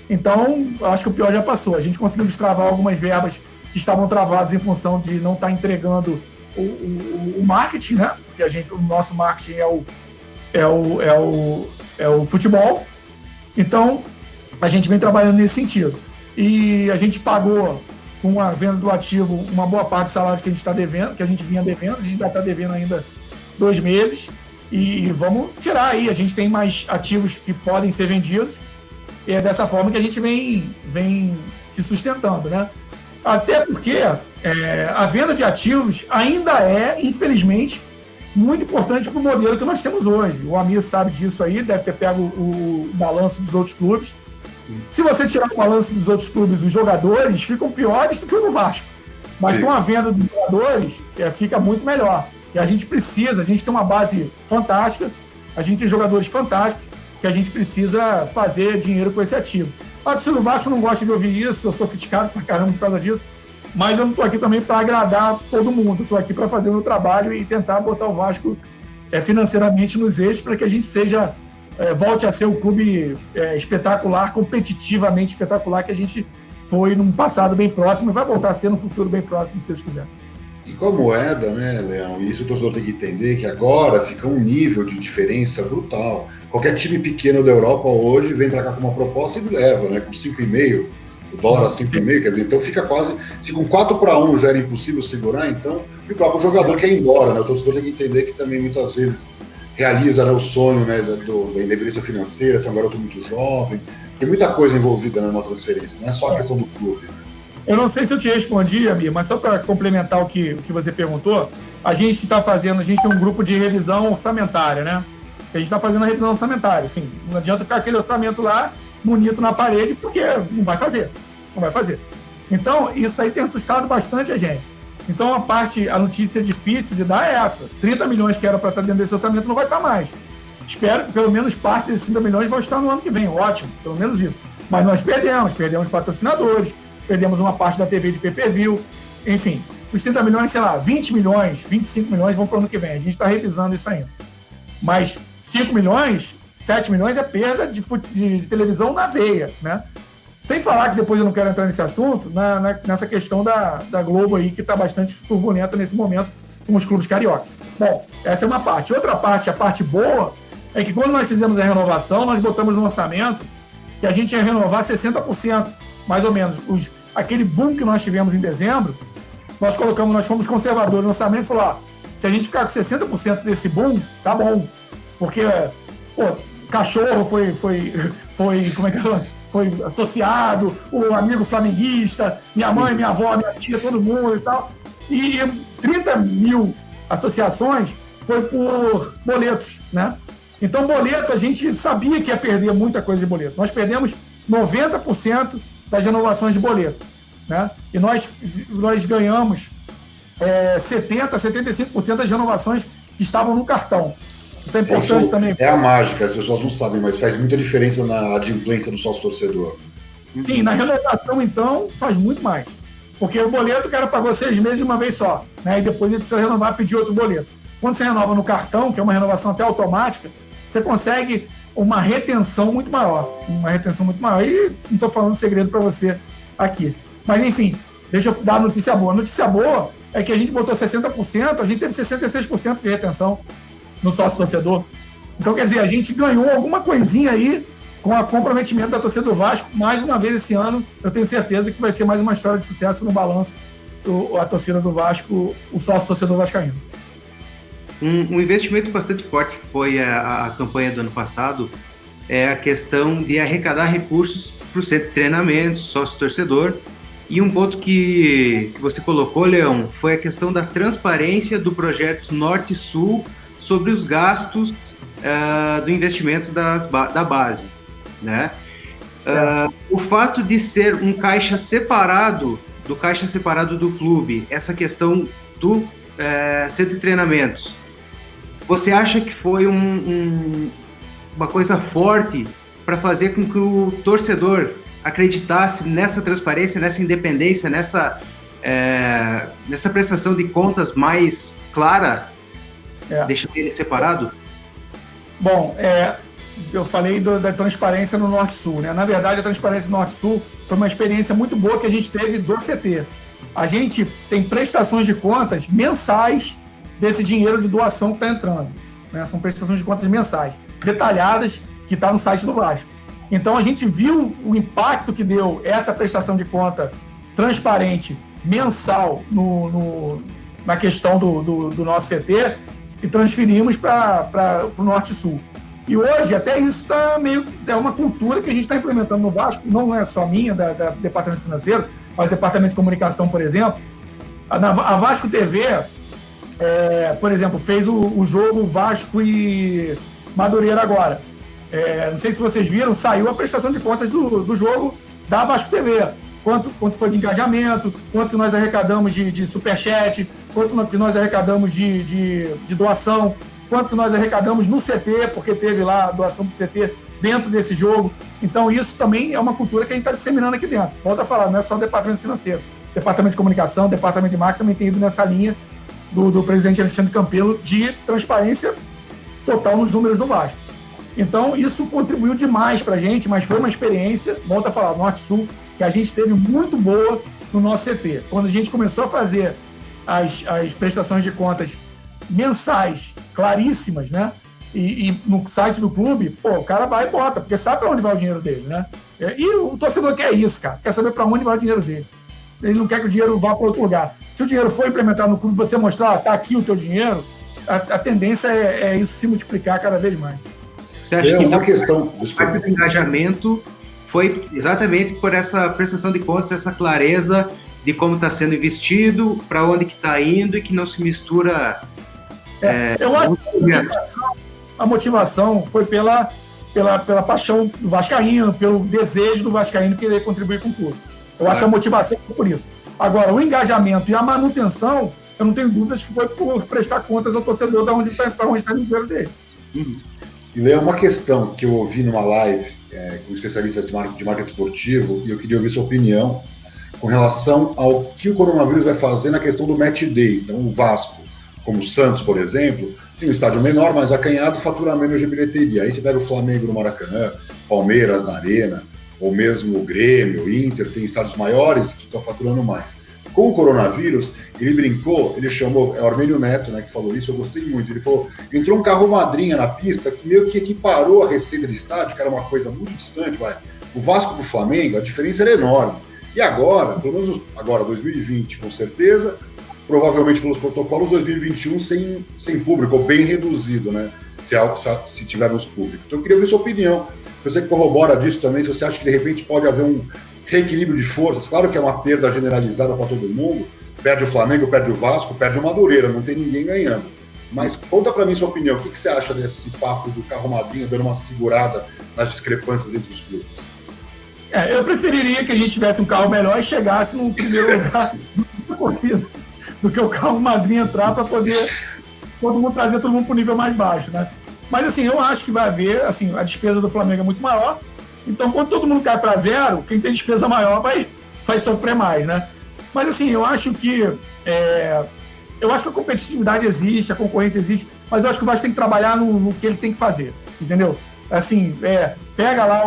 Então, acho que o pior já passou. A gente conseguiu destravar algumas verbas que estavam travadas em função de não estar entregando o marketing, né? Porque o nosso marketing é o futebol. Então, a gente vem trabalhando nesse sentido. E a gente pagou, com a venda do ativo, uma boa parte do salário que a gente está devendo, que a gente vinha devendo. A gente ainda está devendo ainda 2 meses. E vamos tirar aí. A gente tem mais ativos que podem ser vendidos. E é dessa forma que a gente vem se sustentando, né? Até porque a venda de ativos ainda infelizmente, muito importante para o modelo que nós temos hoje. O Amir sabe disso aí, deve ter pego o balanço dos outros clubes. Se você tirar o balanço dos outros clubes, os jogadores ficam piores do que o do Vasco. Mas com a venda dos jogadores, fica muito melhor. E a gente tem uma base fantástica, a gente tem jogadores fantásticos, que a gente precisa fazer dinheiro com esse ativo. A torcida do Vasco não gosta de ouvir isso, eu sou criticado pra caramba por causa disso, mas eu não estou aqui também para agradar todo mundo, estou aqui para fazer o meu trabalho e tentar botar o Vasco financeiramente nos eixos para que a gente volte a ser o clube espetacular, competitivamente espetacular que a gente foi num passado bem próximo e vai voltar a ser no futuro bem próximo, se Deus quiser. E com a moeda, né, Leão, isso o torcedor tem que entender que agora fica um nível de diferença brutal. Qualquer time pequeno da Europa hoje vem para cá com uma proposta e leva, né, com 5,5, o dólar 5,5, quer dizer, então fica quase, se com 4-1 já era impossível segurar, então, e o próprio jogador quer ir embora, né, o torcedor tem que entender que também muitas vezes realiza, né, o sonho, né, da independência financeira, se é um garoto muito jovem, tem muita coisa envolvida numa transferência, não é só a questão do clube, né. Eu não sei se eu te respondi, Amir, mas só para complementar o que você perguntou, a gente tem um grupo de revisão orçamentária, né? A gente está fazendo a revisão orçamentária, assim, não adianta ficar aquele orçamento lá, bonito na parede, porque não vai fazer. Então, isso aí tem assustado bastante a gente. Então, a notícia difícil de dar é essa. 30 milhões que era para estar dentro desse orçamento não vai estar mais. Espero que pelo menos parte desses 30 milhões vão estar no ano que vem, ótimo, pelo menos isso. Mas nós perdemos patrocinadores, perdemos uma parte da TV de pay-per-view, enfim, os 30 milhões, 20 milhões, 25 milhões vão para o ano que vem. A gente está revisando isso ainda. Mas 5 milhões, 7 milhões é perda de televisão na veia, né? Sem falar que depois eu não quero entrar nesse assunto, nessa questão da Globo aí, que está bastante turbulenta nesse momento, com os clubes cariocas. Bom, essa é uma parte. Outra parte, a parte boa, é que quando nós fizemos a renovação, nós botamos no orçamento que a gente ia renovar 60%, mais ou menos. Aquele boom que nós tivemos em dezembro, nós fomos conservadores no orçamento e falou, se a gente ficar com 60% desse boom, tá bom. Porque, cachorro como é que foi associado, o amigo flamenguista, minha mãe, minha avó, minha tia, todo mundo e tal. E 30 mil associações foi por boletos, né? Então, boleto, a gente sabia que ia perder muita coisa de boleto. Nós perdemos 90% das renovações de boleto, né? E nós ganhamos 75% das renovações que estavam no cartão. Isso é importante também. É a mágica, as pessoas não sabem, mas faz muita diferença na adimplência do sócio-torcedor. Sim, na renovação, então, faz muito mais. Porque o boleto o cara pagou 6 meses de uma vez só, né? E depois ele precisa renovar e pedir outro boleto. Quando você renova no cartão, que é uma renovação até automática, você consegue uma retenção muito maior. E não estou falando segredo para você aqui. Mas, enfim, deixa eu dar a notícia boa. A notícia boa é que a gente botou 60%, a gente teve 66% de retenção no sócio-torcedor. Então, quer dizer, a gente ganhou alguma coisinha aí com o comprometimento da torcida do Vasco. Mais uma vez esse ano, eu tenho certeza que vai ser mais uma história de sucesso no balanço a torcida do Vasco, o sócio-torcedor vascaíno. Um investimento bastante forte que foi a campanha do ano passado é a questão de arrecadar recursos para o centro de treinamento, sócio-torcedor. E um ponto que você colocou, Leão, foi a questão da transparência do projeto Norte-Sul sobre os gastos do investimento da base, né? O fato de ser um caixa separado do clube, essa questão do centro de treinamentos, você acha que foi uma coisa forte para fazer com que o torcedor acreditasse nessa transparência, nessa independência, nessa prestação de contas mais clara, deixando ele separado? Bom, eu falei da transparência no Norte-Sul, né? Na verdade, a transparência no Norte-Sul foi uma experiência muito boa que a gente teve do CT. A gente tem prestações de contas mensais desse dinheiro de doação que está entrando, né? São prestações de contas mensais, detalhadas, que está no site do Vasco. Então, a gente viu o impacto que deu essa prestação de conta transparente, mensal, na questão do nosso CT, e transferimos para o Norte-Sul. E hoje, até isso está é uma cultura que a gente está implementando no Vasco, não é só minha, da Departamento Financeiro, mas Departamento de Comunicação, por exemplo. A Vasco TV, por exemplo, fez o jogo Vasco e Madureira agora. Não sei se vocês viram, saiu a prestação de contas do jogo da Vasco TV. Quanto foi de engajamento, quanto que nós arrecadamos de superchat, quanto que nós arrecadamos de doação, quanto que nós arrecadamos no CT, porque teve lá a doação do CT dentro desse jogo. Então, isso também é uma cultura que a gente está disseminando aqui dentro. Volto a falar, não é só o Departamento Financeiro. Departamento de Comunicação, Departamento de Marketing também tem ido nessa linha do presidente Alexandre Campelo de transparência total nos números do Vasco. Então, isso contribuiu demais para a gente, mas foi uma experiência, volto a falar, Norte-Sul, que a gente teve muito boa no nosso CT. Quando a gente começou a fazer as prestações de contas mensais, claríssimas, né? E no site do clube, o cara vai e bota, porque sabe para onde vai o dinheiro dele, né? E o torcedor quer isso, cara, quer saber para onde vai o dinheiro dele. Ele não quer que o dinheiro vá para outro lugar. Se o dinheiro for implementado no clube, você mostrar, tá aqui o teu dinheiro, a tendência é isso se multiplicar cada vez mais. Você acha que uma questão do engajamento foi exatamente por essa prestação de contas, essa clareza de como está sendo investido, para onde que está indo e que não se mistura... eu acho que a motivação foi pela paixão do vascaíno, pelo desejo do vascaíno querer contribuir com tudo. Eu acho que a motivação foi por isso. Agora, o engajamento e a manutenção, eu não tenho dúvidas que foi por prestar contas ao torcedor para onde está o dinheiro dele. E Leão, uma questão que eu ouvi numa live com especialistas de marketing esportivo, e eu queria ouvir sua opinião com relação ao que o coronavírus vai fazer na questão do match day. Então, o Vasco, como o Santos, por exemplo, tem um estádio menor, mas acanhado, fatura menos de bilheteria. Aí você pega o Flamengo no Maracanã, Palmeiras na Arena, ou mesmo o Grêmio, o Inter, tem estádios maiores que estão faturando mais. com o coronavírus, ele brincou, ele chamou, é o Armênio Neto, né, que falou isso, eu gostei muito, ele falou, entrou um carro madrinha na pista que meio que equiparou a receita de estádio, que era uma coisa muito distante, o Vasco pro Flamengo, a diferença era enorme. E agora, pelo menos agora, 2020, com certeza, provavelmente pelos protocolos, 2021 sem público, ou bem reduzido, né? Se tivermos público. Então eu queria ver sua opinião. Você que corrobora disso também, se você acha que de repente pode haver um reequilíbrio de forças, claro que é uma perda generalizada para todo mundo, perde o Flamengo, perde o Vasco, perde o Madureira, não tem ninguém ganhando. Mas conta para mim sua opinião, o que você acha desse papo do carro madrinha dando uma segurada nas discrepâncias entre os clubes? Eu preferiria que a gente tivesse um carro melhor e chegasse no primeiro lugar do que o carro madrinha entrar para poder todo mundo trazer todo mundo para o nível mais baixo, né? Mas assim, eu acho que vai haver, assim, a despesa do Flamengo é muito maior, então quando todo mundo cai para zero, quem tem despesa maior vai sofrer mais, né? Mas assim, eu acho que a competitividade existe, a concorrência existe, mas eu acho que o Vasco tem que trabalhar no que ele tem que fazer, entendeu? Assim, pega lá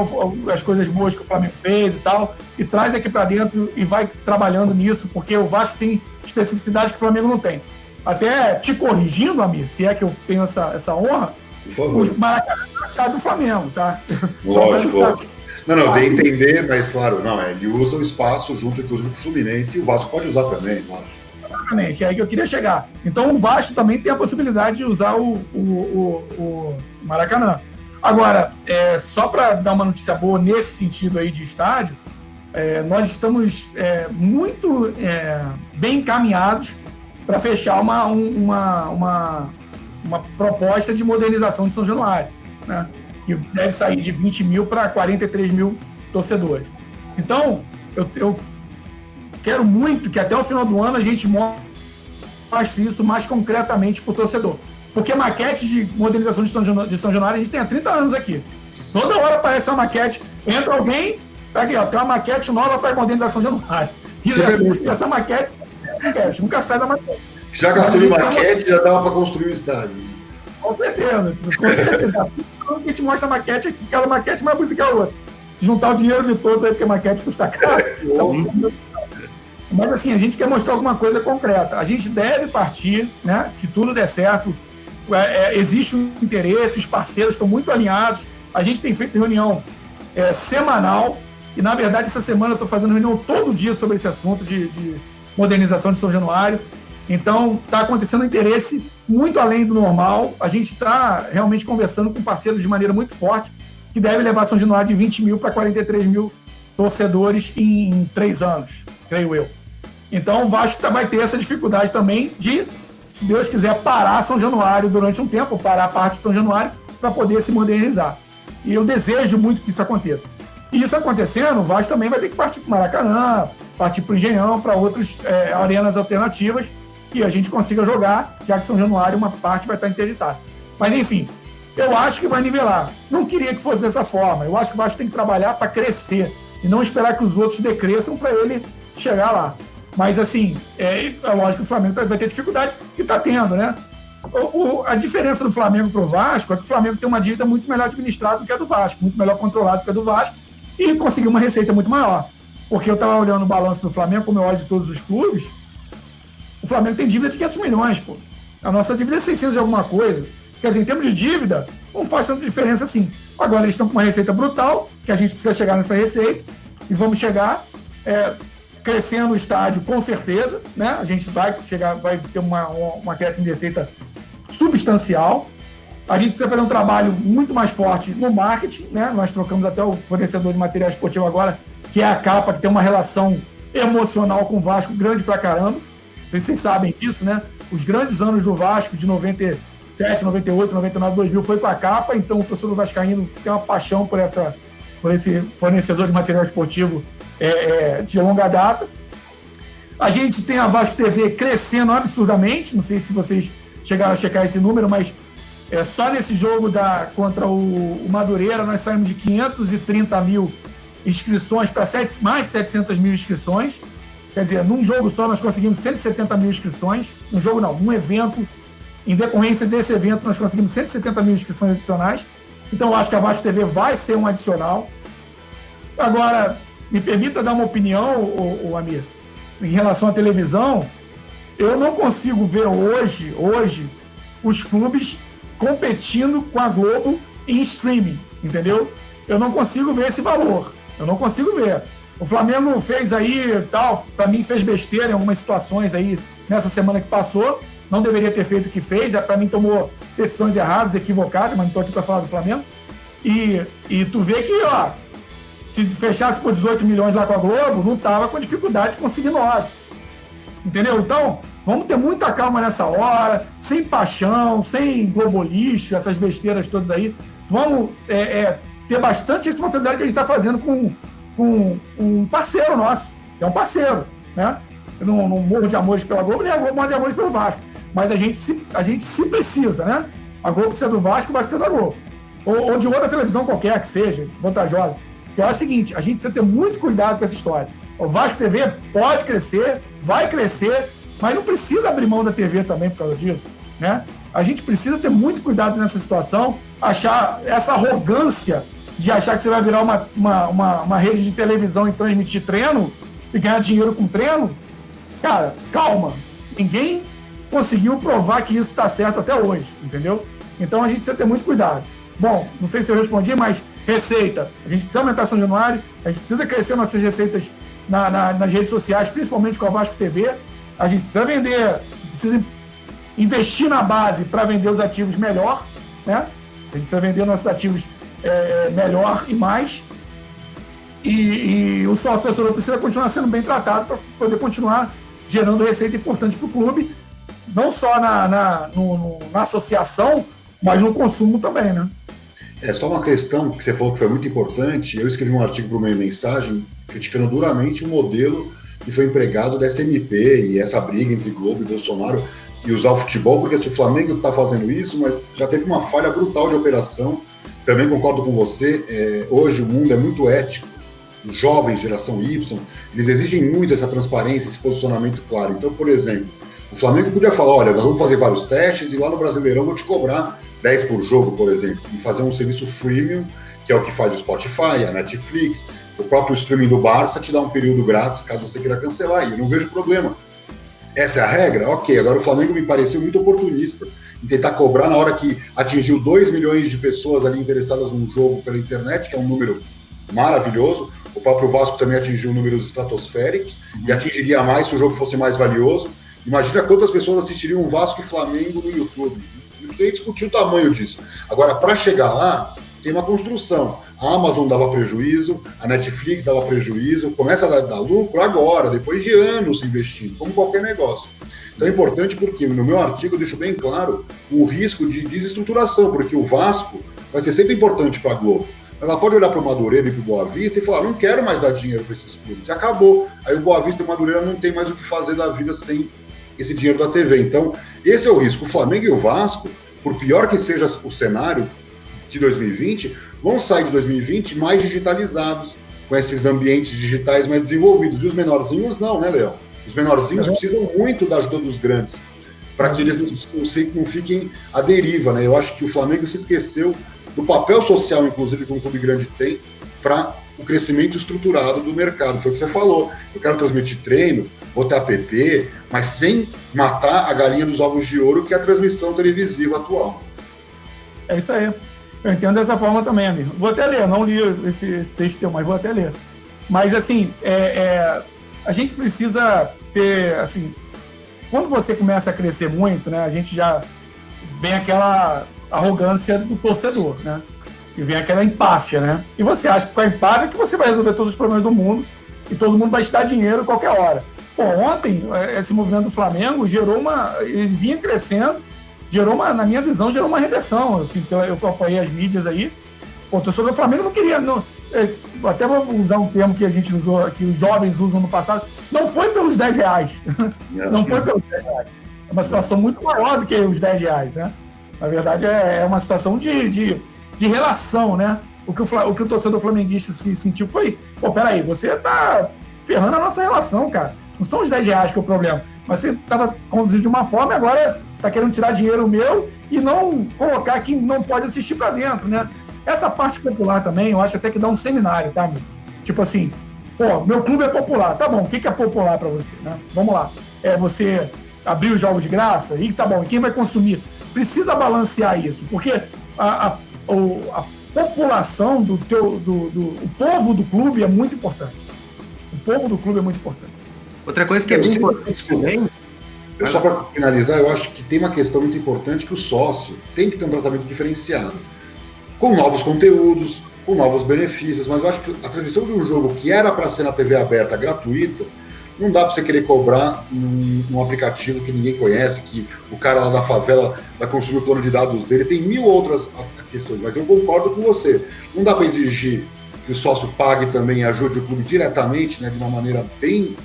as coisas boas que o Flamengo fez e tal, e traz aqui para dentro e vai trabalhando nisso, porque o Vasco tem especificidades que o Flamengo não tem. Até te corrigindo, Amir, se é que eu tenho essa honra, o Maracanã é o estado do Flamengo, tá? Lógico. Não, dei a entender, mas claro, ele usa o espaço junto, inclusive, com o Fluminense, e o Vasco pode usar também, lógico. Exatamente, é aí que eu queria chegar. Então o Vasco também tem a possibilidade de usar o Maracanã. Agora, só para dar uma notícia boa nesse sentido aí de estádio, nós estamos muito bem encaminhados para fechar uma proposta de modernização de São Januário, né? Que deve sair de 20 mil para 43 mil torcedores. Então, eu quero muito que até o final do ano a gente mostre isso mais concretamente para o torcedor. Porque maquete de modernização de São Januário a gente tem há 30 anos aqui. Toda hora aparece uma maquete, entra alguém, aqui, tem uma maquete nova para modernização de Januário. E essa maquete nunca sai da maquete. Já gastou de maquete, já dava para construir o estádio. Com certeza. A gente mostra a maquete aqui, aquela maquete mais bonita que a outra. Se juntar o dinheiro de todos aí, porque a maquete custa caro. Mas assim, a gente quer mostrar alguma coisa concreta. A gente deve partir, né? Se tudo der certo, existe um interesse, os parceiros estão muito alinhados. A gente tem feito reunião semanal e, na verdade, essa semana eu estou fazendo reunião todo dia sobre esse assunto de modernização de São Januário. Então, está acontecendo um interesse muito além do normal. A gente está realmente conversando com parceiros de maneira muito forte, que deve levar São Januário de 20 mil para 43 mil torcedores em 3 anos, creio eu. Então, o Vasco vai ter essa dificuldade também de, se Deus quiser, parar São Januário durante um tempo, parar a parte de São Januário, para poder se modernizar. E eu desejo muito que isso aconteça. E isso acontecendo, o Vasco também vai ter que partir para o Maracanã, partir para o Engenhão, para outras arenas alternativas, que a gente consiga jogar, já que São Januário uma parte vai estar interditada. Mas, enfim, eu acho que vai nivelar. Não queria que fosse dessa forma. Eu acho que o Vasco tem que trabalhar para crescer e não esperar que os outros decresçam para ele chegar lá. Mas, assim, é lógico que o Flamengo vai ter dificuldade, e está tendo, né? A diferença do Flamengo para o Vasco é que o Flamengo tem uma dívida muito melhor administrada do que a do Vasco, muito melhor controlada do que a do Vasco, e conseguiu uma receita muito maior. Porque eu estava olhando o balanço do Flamengo, como eu olho de todos os clubes, o Flamengo tem dívida de 500 milhões, pô. A nossa dívida é 600 de alguma coisa. Quer dizer, em termos de dívida, não faz tanta diferença assim. Agora eles estão com uma receita brutal, que a gente precisa chegar nessa receita, e vamos chegar crescendo o estádio com certeza, né? A gente vai ter uma crescimento de receita substancial. A gente precisa fazer um trabalho muito mais forte no marketing, né? Nós trocamos até o fornecedor de material esportivo agora, que é a Capa, que tem uma relação emocional com o Vasco grande pra caramba. Vocês sabem disso, né? Os grandes anos do Vasco, de 97, 98, 99, 2000, foi para a Capa, então o torcedor vascaíno tem uma paixão por esse fornecedor de material esportivo de longa data. A gente tem a Vasco TV crescendo absurdamente, não sei se vocês chegaram a checar esse número, mas só nesse jogo contra o Madureira nós saímos de 530 mil inscrições para mais de 700 mil inscrições. Quer dizer, num jogo só nós conseguimos 170 mil inscrições. Num evento, em decorrência desse evento, nós conseguimos 170 mil inscrições adicionais. Então, eu acho que a Vasco TV vai ser um adicional. Agora, me permita dar uma opinião, Amir. em relação à televisão, eu não consigo ver hoje os clubes competindo com a Globo em streaming, entendeu? Eu não consigo ver esse valor. Eu não consigo ver. O Flamengo fez aí, tal, para mim fez besteira em algumas situações aí nessa semana que passou. Não deveria ter feito o que fez. Para mim tomou decisões erradas, equivocadas, mas não estou aqui para falar do Flamengo. E tu vê que, ó, se fechasse por 18 milhões lá com a Globo, não tava com dificuldade de conseguir 9. Entendeu? Então, vamos ter muita calma nessa hora, sem paixão, sem globolixo, essas besteiras todas aí. Vamos ter bastante responsabilidade que a gente está fazendo com um parceiro nosso, que é um parceiro, né? Eu não morro de amores pela Globo, nem a Globo morre de amores pelo Vasco. Mas a gente se precisa, né? A Globo precisa do Vasco, o Vasco precisa da Globo. Ou de outra televisão qualquer que seja, vantajosa. Que é o seguinte, a gente precisa ter muito cuidado com essa história. O Vasco TV pode crescer, vai crescer, mas não precisa abrir mão da TV também por causa disso, né? A gente precisa ter muito cuidado nessa situação, achar essa arrogância de achar que você vai virar uma rede de televisão e transmitir treino e ganhar dinheiro com treino. Cara, calma. Ninguém conseguiu provar que isso está certo até hoje, entendeu? Então a gente precisa ter muito cuidado. Bom, não sei se eu respondi, mas receita. A gente precisa aumentar São Januário, a gente precisa crescer nossas receitas nas redes sociais, principalmente com a Vasco TV. A gente precisa vender, precisa investir na base para vender os ativos melhor, né? A gente precisa vender nossos ativos melhor e mais. E o sócio torcedor precisa continuar sendo bem tratado para poder continuar gerando receita importante para o clube, não só na associação, mas no consumo também, né? É só uma questão que você falou que foi muito importante. Eu escrevi um artigo para o Meio Mensagem criticando duramente o modelo que foi empregado da SMP e essa briga entre Globo e Bolsonaro e usar o futebol, porque se o Flamengo está fazendo isso, mas já teve uma falha brutal de operação. Também concordo com você, hoje o mundo é muito ético, os jovens, geração Y, eles exigem muito essa transparência, esse posicionamento claro. Então, por exemplo, o Flamengo podia falar, olha, nós vamos fazer vários testes e lá no Brasileirão vou te cobrar 10 por jogo, por exemplo, e fazer um serviço freemium, que é o que faz o Spotify, a Netflix, o próprio streaming do Barça te dá um período grátis caso você queira cancelar, e eu não vejo problema. Essa é a regra? Ok, agora o Flamengo me pareceu muito oportunista em tentar cobrar na hora que atingiu 2 milhões de pessoas ali interessadas num jogo pela internet, que é um número maravilhoso. O próprio Vasco também atingiu números estratosféricos e atingiria mais se o jogo fosse mais valioso. Imagina quantas pessoas assistiriam um Vasco e Flamengo no YouTube. Não tem que discutir o tamanho disso. Agora, para chegar lá, tem uma construção. A Amazon dava prejuízo, a Netflix dava prejuízo, começa a dar lucro agora, depois de anos investindo, como qualquer negócio. Então é importante porque no meu artigo eu deixo bem claro o risco de desestruturação, porque o Vasco vai ser sempre importante para a Globo. Ela pode olhar para o Madureira e para o Boa Vista e falar, não quero mais dar dinheiro para esses clubes, e acabou. Aí o Boa Vista e o Madureira não tem mais o que fazer da vida sem esse dinheiro da TV. Então, esse é o risco. O Flamengo e o Vasco, por pior que seja o cenário de 2020, vão sair de 2020 mais digitalizados, com esses ambientes digitais mais desenvolvidos. E os menorzinhos não, né, Léo? Os menorzinhos precisam muito da ajuda dos grandes, para que eles não fiquem à deriva, né? Eu acho que o Flamengo se esqueceu do papel social, inclusive, que um clube grande tem, para o crescimento estruturado do mercado. Foi o que você falou. Eu quero transmitir treino, vou ter app, mas sem matar a galinha dos ovos de ouro, que é a transmissão televisiva atual. É isso aí. Eu entendo dessa forma também, amigo. Vou até ler, não li esse texto teu, mas vou até ler. Mas, assim, a gente precisa ter, assim, quando você começa a crescer muito, né, a gente já vem aquela arrogância do torcedor, né? E vem aquela empáfia, né? E você acha que com a empáfia que você vai resolver todos os problemas do mundo e todo mundo vai te dar dinheiro a qualquer hora. Pô, ontem, esse movimento do Flamengo ele vinha crescendo, na minha visão, gerou uma reversão. Assim, eu acompanhei as mídias aí. Pô, o torcedor do Flamengo não queria... até vou usar um termo que a gente usou, que os jovens usam no passado. Não foi pelos R$10. Não foi pelos R$10. É uma situação muito maior do que os R$10, né? Na verdade, é uma situação de relação, né? O que o torcedor flamenguista se sentiu foi, pô, peraí, você tá ferrando a nossa relação, cara. Não são os R$10 que é o problema. Mas você tava conduzindo de uma forma e agora tá querendo tirar dinheiro meu e não colocar quem não pode assistir para dentro, né? Essa parte popular também, eu acho até que dá um seminário, tá, amigo? Tipo assim, Pô, meu clube é popular. Tá bom, o que é popular para você, né? Vamos lá. É você abrir os jogos de graça? E tá bom, e quem vai consumir? Precisa balancear isso, porque a população o povo do clube é muito importante. O povo do clube é muito importante. Outra coisa que é muito importante também... Só para finalizar, eu acho que tem uma questão muito importante que o sócio tem que ter um tratamento diferenciado, com novos conteúdos, com novos benefícios, mas eu acho que a transmissão de um jogo que era para ser na TV aberta gratuita, não dá para você querer cobrar num aplicativo que ninguém conhece, que o cara lá da favela vai consumir o plano de dados dele, tem mil outras questões, mas eu concordo com você. Não dá para exigir que o sócio pague também e ajude o clube diretamente, né, de uma maneira bem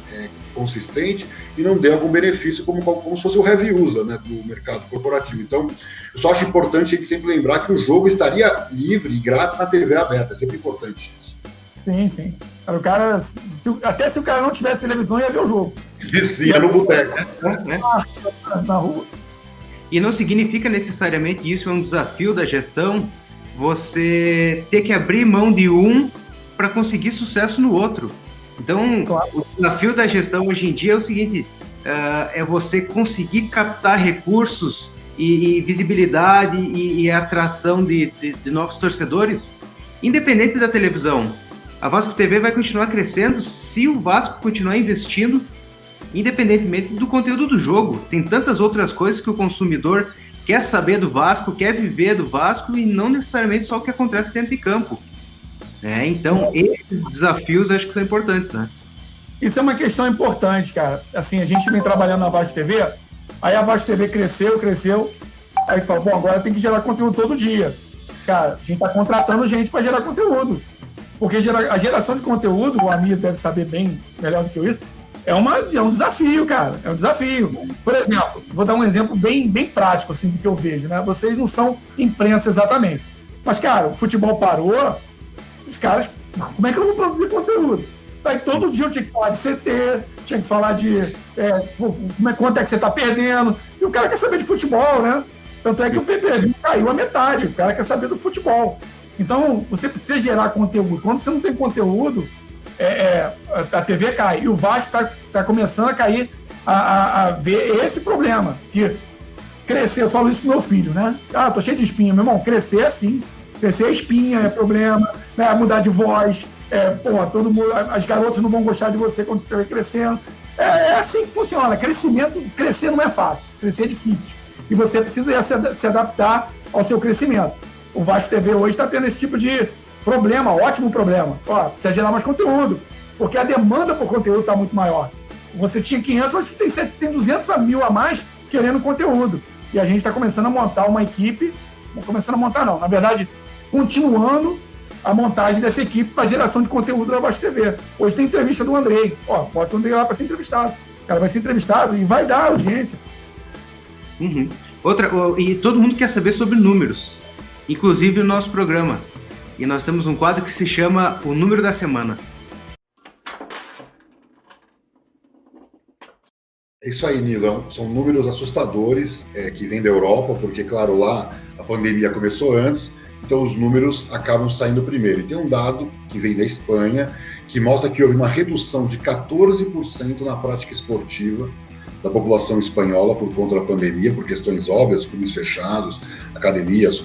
consistente, e não dê algum benefício como se fosse o heavy user, né, do mercado corporativo. Então, eu só acho importante a gente sempre lembrar que o jogo estaria livre e grátis na TV aberta, é sempre importante isso. Sim, sim. O cara, até se o cara não tivesse televisão, ia ver o jogo. Isso, ia no boteco. Na rua. E não significa necessariamente isso, é um desafio da gestão, você ter que abrir mão de um para conseguir sucesso no outro. Então, claro, o desafio da gestão hoje em dia é o seguinte, é você conseguir captar recursos e visibilidade e atração de novos torcedores, independente da televisão. A Vasco TV vai continuar crescendo se o Vasco continuar investindo, independentemente do conteúdo do jogo. Tem tantas outras coisas que o consumidor quer saber do Vasco, quer viver do Vasco e não necessariamente só o que acontece dentro de campo. Então, esses desafios acho que são importantes, né? Isso é uma questão importante, cara. Assim, a gente vem trabalhando na Vasco TV, aí a Vasco TV cresceu, aí fala, bom, agora tem que gerar conteúdo todo dia. Cara, a gente tá contratando gente para gerar conteúdo. Porque a geração de conteúdo, o Amir deve saber bem melhor do que eu isso, é um desafio, cara. É um desafio. Por exemplo, vou dar um exemplo bem prático, assim, do que eu vejo, né? Vocês não são imprensa exatamente. Mas, cara, o futebol parou, os caras, como é que eu vou produzir conteúdo? Aí todo dia eu tinha que falar de CT, tinha que falar de quanto é que você está perdendo. E o cara quer saber de futebol, né? Tanto é que o PPV caiu a metade, o cara quer saber do futebol. Então, você precisa gerar conteúdo. Quando você não tem conteúdo, a TV cai. E o Vasco está começando a cair, a ver esse problema. Que crescer, eu falo isso pro meu filho, né? Tô cheio de espinha. Meu irmão, crescer é assim. Crescer é espinha, é problema, né? Mudar de voz, todo mundo, as garotas não vão gostar de você quando você estiver crescendo. É assim que funciona. Crescer não é fácil, crescer é difícil. E você precisa se adaptar ao seu crescimento. O Vasco TV hoje está tendo esse tipo de problema, ótimo problema. Precisa gerar mais conteúdo, porque a demanda por conteúdo está muito maior. Você tinha 500, você tem 200 a 1.000 a mais querendo conteúdo. E a gente está começando a montar uma equipe, na verdade, continuando a montagem dessa equipe para geração de conteúdo da Vasco TV. Hoje tem entrevista do Andrei. Bota o Andrei lá para ser entrevistado. O cara vai ser entrevistado e vai dar audiência. Uhum. E todo mundo quer saber sobre números, inclusive o nosso programa. E nós temos um quadro que se chama O Número da Semana. É isso aí, Nilão. São números assustadores que vêm da Europa, porque, claro, lá a pandemia começou antes, então os números acabam saindo primeiro. E tem um dado que vem da Espanha, que mostra que houve uma redução de 14% na prática esportiva da população espanhola por conta da pandemia, por questões óbvias, clubes fechados, academias,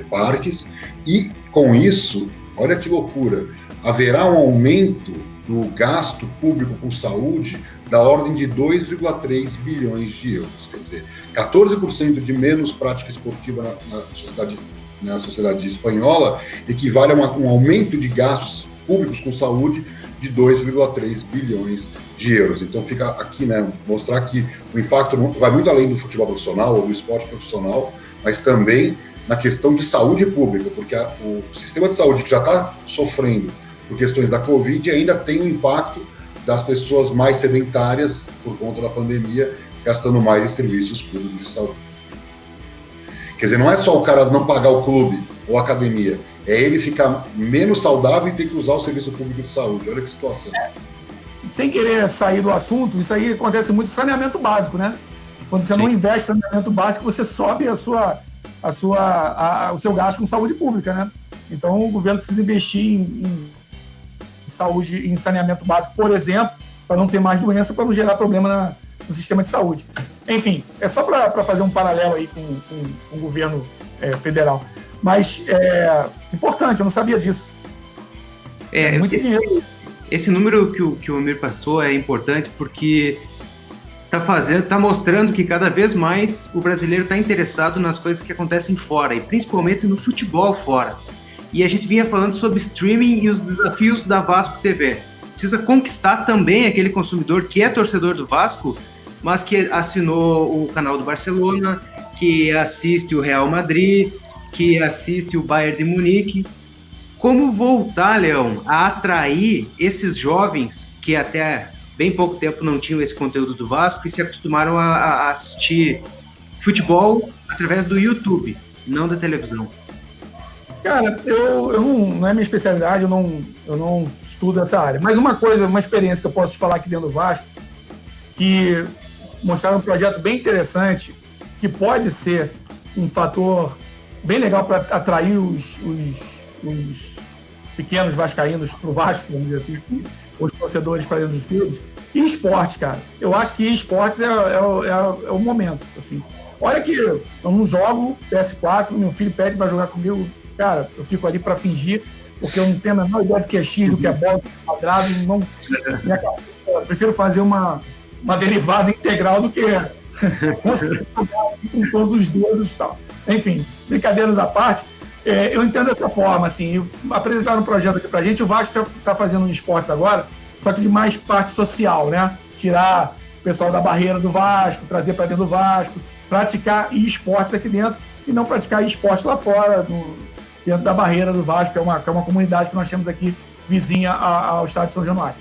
parques, e com isso, olha que loucura, haverá um aumento do gasto público com saúde da ordem de 2,3 bilhões de euros. Quer dizer, 14% de menos prática esportiva na sociedade espanhola equivale a um aumento de gastos públicos com saúde de 2,3 bilhões de euros. Então fica aqui, né, mostrar que o impacto vai muito além do futebol profissional ou do esporte profissional, mas também na questão de saúde pública, porque o sistema de saúde que já está sofrendo por questões da Covid ainda tem o impacto das pessoas mais sedentárias por conta da pandemia, gastando mais em serviços públicos de saúde. Quer dizer, não é só o cara não pagar o clube ou a academia, é ele ficar menos saudável e ter que usar o serviço público de saúde. Olha que situação. Sem querer sair do assunto, isso aí acontece muito no saneamento básico, né? Quando você não investe no saneamento básico, você sobe o seu gasto com saúde pública, né? Então o governo precisa investir saúde e em saneamento básico, por exemplo, para não ter mais doença, para não gerar problema no sistema de saúde. Enfim, é só para fazer um paralelo aí com o governo federal. Mas importante, eu não sabia disso. Muito dinheiro. Esse número que o Amir passou é importante porque tá mostrando que cada vez mais o brasileiro está interessado nas coisas que acontecem fora, e principalmente no futebol fora. E a gente vinha falando sobre streaming e os desafios da Vasco TV. Precisa conquistar também aquele consumidor que é torcedor do Vasco, mas que assinou o canal do Barcelona, que assiste o Real Madrid, que assiste o Bayern de Munique. Como voltar, Leão, a atrair esses jovens que até bem pouco tempo não tinham esse conteúdo do Vasco e se acostumaram a assistir futebol através do YouTube, não da televisão? Cara, não é minha especialidade, eu não estudo essa área. Mas uma experiência que eu posso te falar aqui dentro do Vasco, que mostraram um projeto bem interessante, que pode ser um fator bem legal para atrair os pequenos vascaínos para o Vasco, vamos dizer assim, os torcedores para dentro dos clubes. E esporte, cara. Eu acho que esportes é o momento, assim. Olha que eu não jogo PS4, meu filho pede para jogar comigo, cara, eu fico ali para fingir, porque eu não tenho a menor ideia do que é X, do que é bola, do que é quadrado, eu prefiro fazer uma derivada integral do que com todos os dedos e tal. Enfim, brincadeiras à parte, eu entendo dessa forma, assim, apresentaram um projeto aqui pra gente, o Vasco está fazendo um esportes agora, só que de mais parte social, né? Tirar o pessoal da barreira do Vasco, trazer para dentro do Vasco, praticar esportes aqui dentro e não praticar esportes lá fora, dentro da barreira do Vasco, que é uma comunidade que nós temos aqui vizinha ao estádio de São Januário.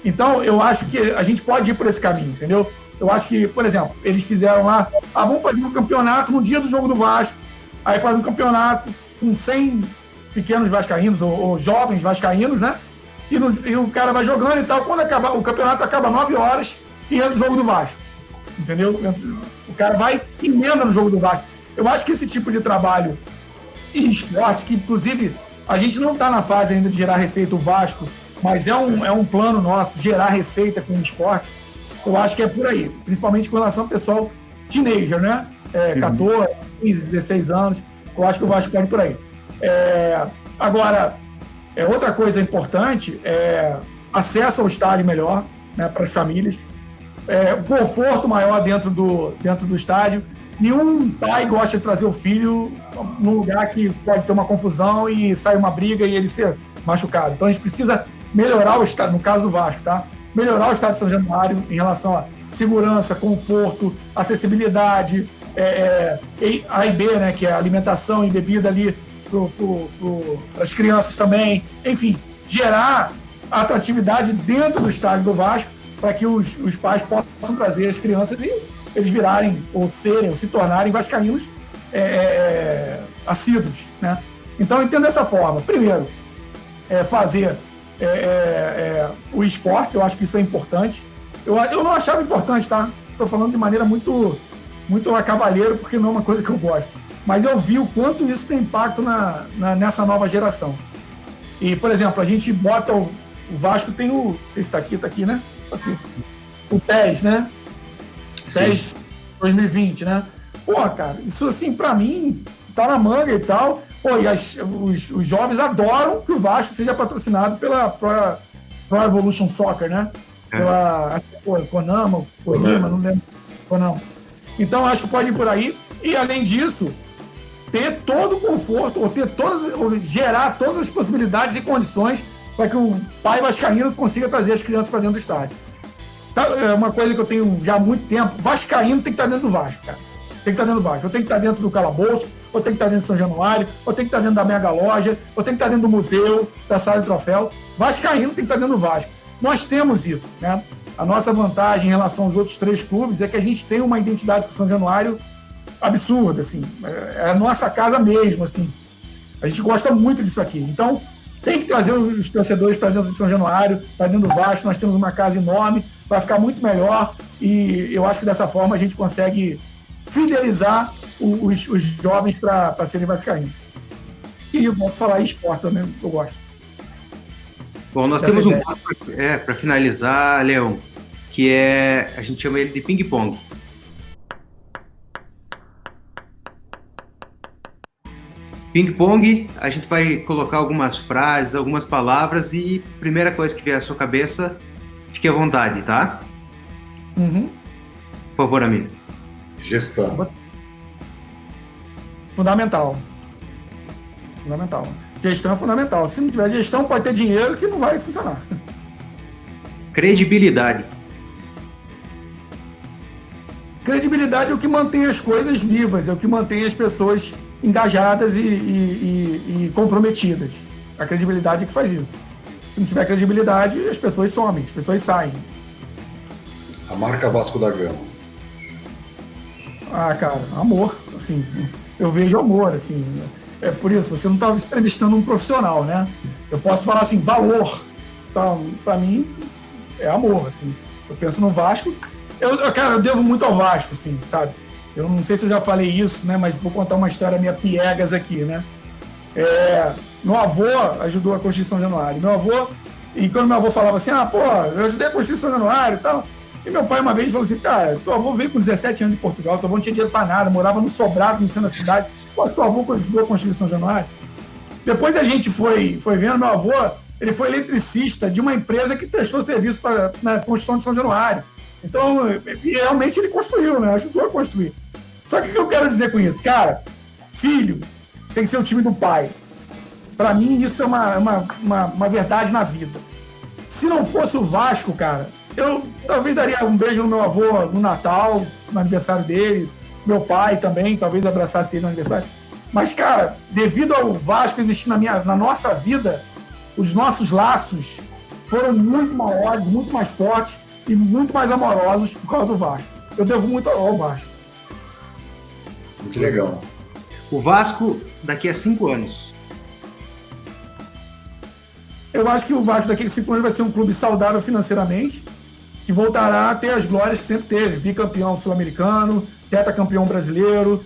Então, eu acho que a gente pode ir por esse caminho, entendeu? Eu acho que, por exemplo, eles fizeram lá, vamos fazer um campeonato no dia do jogo do Vasco, aí faz um campeonato com 100 pequenos vascaínos ou jovens vascaínos, né? E o cara vai jogando e tal. Quando acabar, o campeonato acaba 9 horas e entra o jogo do Vasco, entendeu? O cara vai e emenda no jogo do Vasco. Eu acho que esse tipo de trabalho em esporte, que inclusive a gente não está na fase ainda de gerar receita o Vasco, mas é um plano nosso, gerar receita com o esporte, eu acho que é por aí, principalmente com relação ao pessoal teenager, né? 14, 15, 16 anos, eu acho que o Vasco pode por aí. Agora, outra coisa importante é acesso ao estádio melhor, né, para as famílias, conforto maior dentro do estádio. Nenhum pai gosta de trazer o filho num lugar que pode ter uma confusão e sair uma briga e ele ser machucado. Então a gente precisa melhorar o estádio, no caso do Vasco, tá? Melhorar o estádio de São Januário em relação a segurança, conforto, acessibilidade, A e B, né, que é alimentação e bebida ali para as crianças também. Enfim, gerar atratividade dentro do estádio do Vasco para que os pais possam trazer as crianças e eles virarem ou se tornarem vascaínos assíduos, né? Então, eu entendo dessa forma. Primeiro, fazer o esporte, eu acho que isso é importante. Eu não achava importante, tá? Estou falando de maneira muito, muito a cavalheiro, porque não é uma coisa que eu gosto. Mas eu vi o quanto isso tem impacto nessa nova geração. E, por exemplo, a gente bota o Vasco, tem o... Não sei se está aqui, né? Tá aqui. O PES, né? PES 2020, né? Pô, cara, isso assim, pra mim, tá na manga e tal. Pô, e os jovens adoram que o Vasco seja patrocinado pela Pro Evolution Soccer, né? Pela Konama, não lembro. Konama. Então, acho que pode ir por aí. E, além disso, ter todo o conforto, ou gerar todas as possibilidades e condições para que o pai vascaíno consiga trazer as crianças para dentro do estádio. É uma coisa que eu tenho já há muito tempo. Vascaíno tem que estar dentro do Vasco, cara. Tem que estar dentro do Vasco. Ou tem que estar dentro do calabouço, ou tem que estar dentro de São Januário, ou tem que estar dentro da mega loja, ou tem que estar dentro do museu, da sala de troféu. Vascaíno tem que estar dentro do Vasco. Nós temos isso, né? A nossa vantagem em relação aos outros 3 clubes é que a gente tem uma identidade com São Januário absurda, assim. É a nossa casa mesmo, assim. A gente gosta muito disso aqui. Então, tem que trazer os torcedores para dentro de São Januário, para dentro do Vasco. Nós temos uma casa enorme, vai ficar muito melhor e eu acho que dessa forma a gente consegue fidelizar os jovens para serem vascaínos. E eu vou falar em esportes também, eu gosto. Bom, nós temos um quadro para finalizar, Leão, que a gente chama ele de ping-pong. Ping-pong, a gente vai colocar algumas frases, algumas palavras e primeira coisa que vier à sua cabeça, fique à vontade, tá? Uhum. Por favor, amigo. Gestão. Fundamental. Gestão é fundamental. Se não tiver gestão, pode ter dinheiro que não vai funcionar. Credibilidade. Credibilidade é o que mantém as coisas vivas, é o que mantém as pessoas engajadas e comprometidas. A credibilidade é que faz isso. Se não tiver credibilidade, as pessoas somem, as pessoas saem. A marca Vasco da Gama. Ah, cara, amor, assim, eu vejo amor, assim. É por isso, você não está entrevistando um profissional, né? Eu posso falar assim, valor. Então, para mim, é amor, assim. Eu penso no Vasco. Cara, eu devo muito ao Vasco, assim, sabe? Eu não sei se eu já falei isso, né? Mas vou contar uma história minha piegas aqui, né? Meu avô ajudou a construir São Januário. E quando meu avô falava assim, pô, eu ajudei a construir São Januário e tal. E meu pai uma vez falou assim, cara, teu avô veio com 17 anos de Portugal, teu avô não tinha dinheiro pra nada, morava no Sobrado, no centro da cidade. Pô, teu avô ajudou a construir São Januário. Depois a gente foi vendo, meu avô, ele foi eletricista de uma empresa que prestou serviço na construção de São Januário. Então, realmente ele construiu, né? Ajudou a construir. Só que o que eu quero dizer com isso? Cara, filho tem que ser o time do pai. Para mim, isso é uma verdade na vida. Se não fosse o Vasco, cara, eu talvez daria um beijo no meu avô no Natal, no aniversário dele, meu pai também, talvez abraçasse ele no aniversário. Mas, cara, devido ao Vasco existir na nossa vida, os nossos laços foram muito maiores, muito mais fortes e muito mais amorosos por causa do Vasco. Eu devo muito ao Vasco. Muito legal. O Vasco daqui a 5 anos. Eu acho que o Vasco daqui a 5 anos vai ser um clube saudável financeiramente, que voltará a ter as glórias que sempre teve. Bicampeão sul-americano, tetracampeão brasileiro,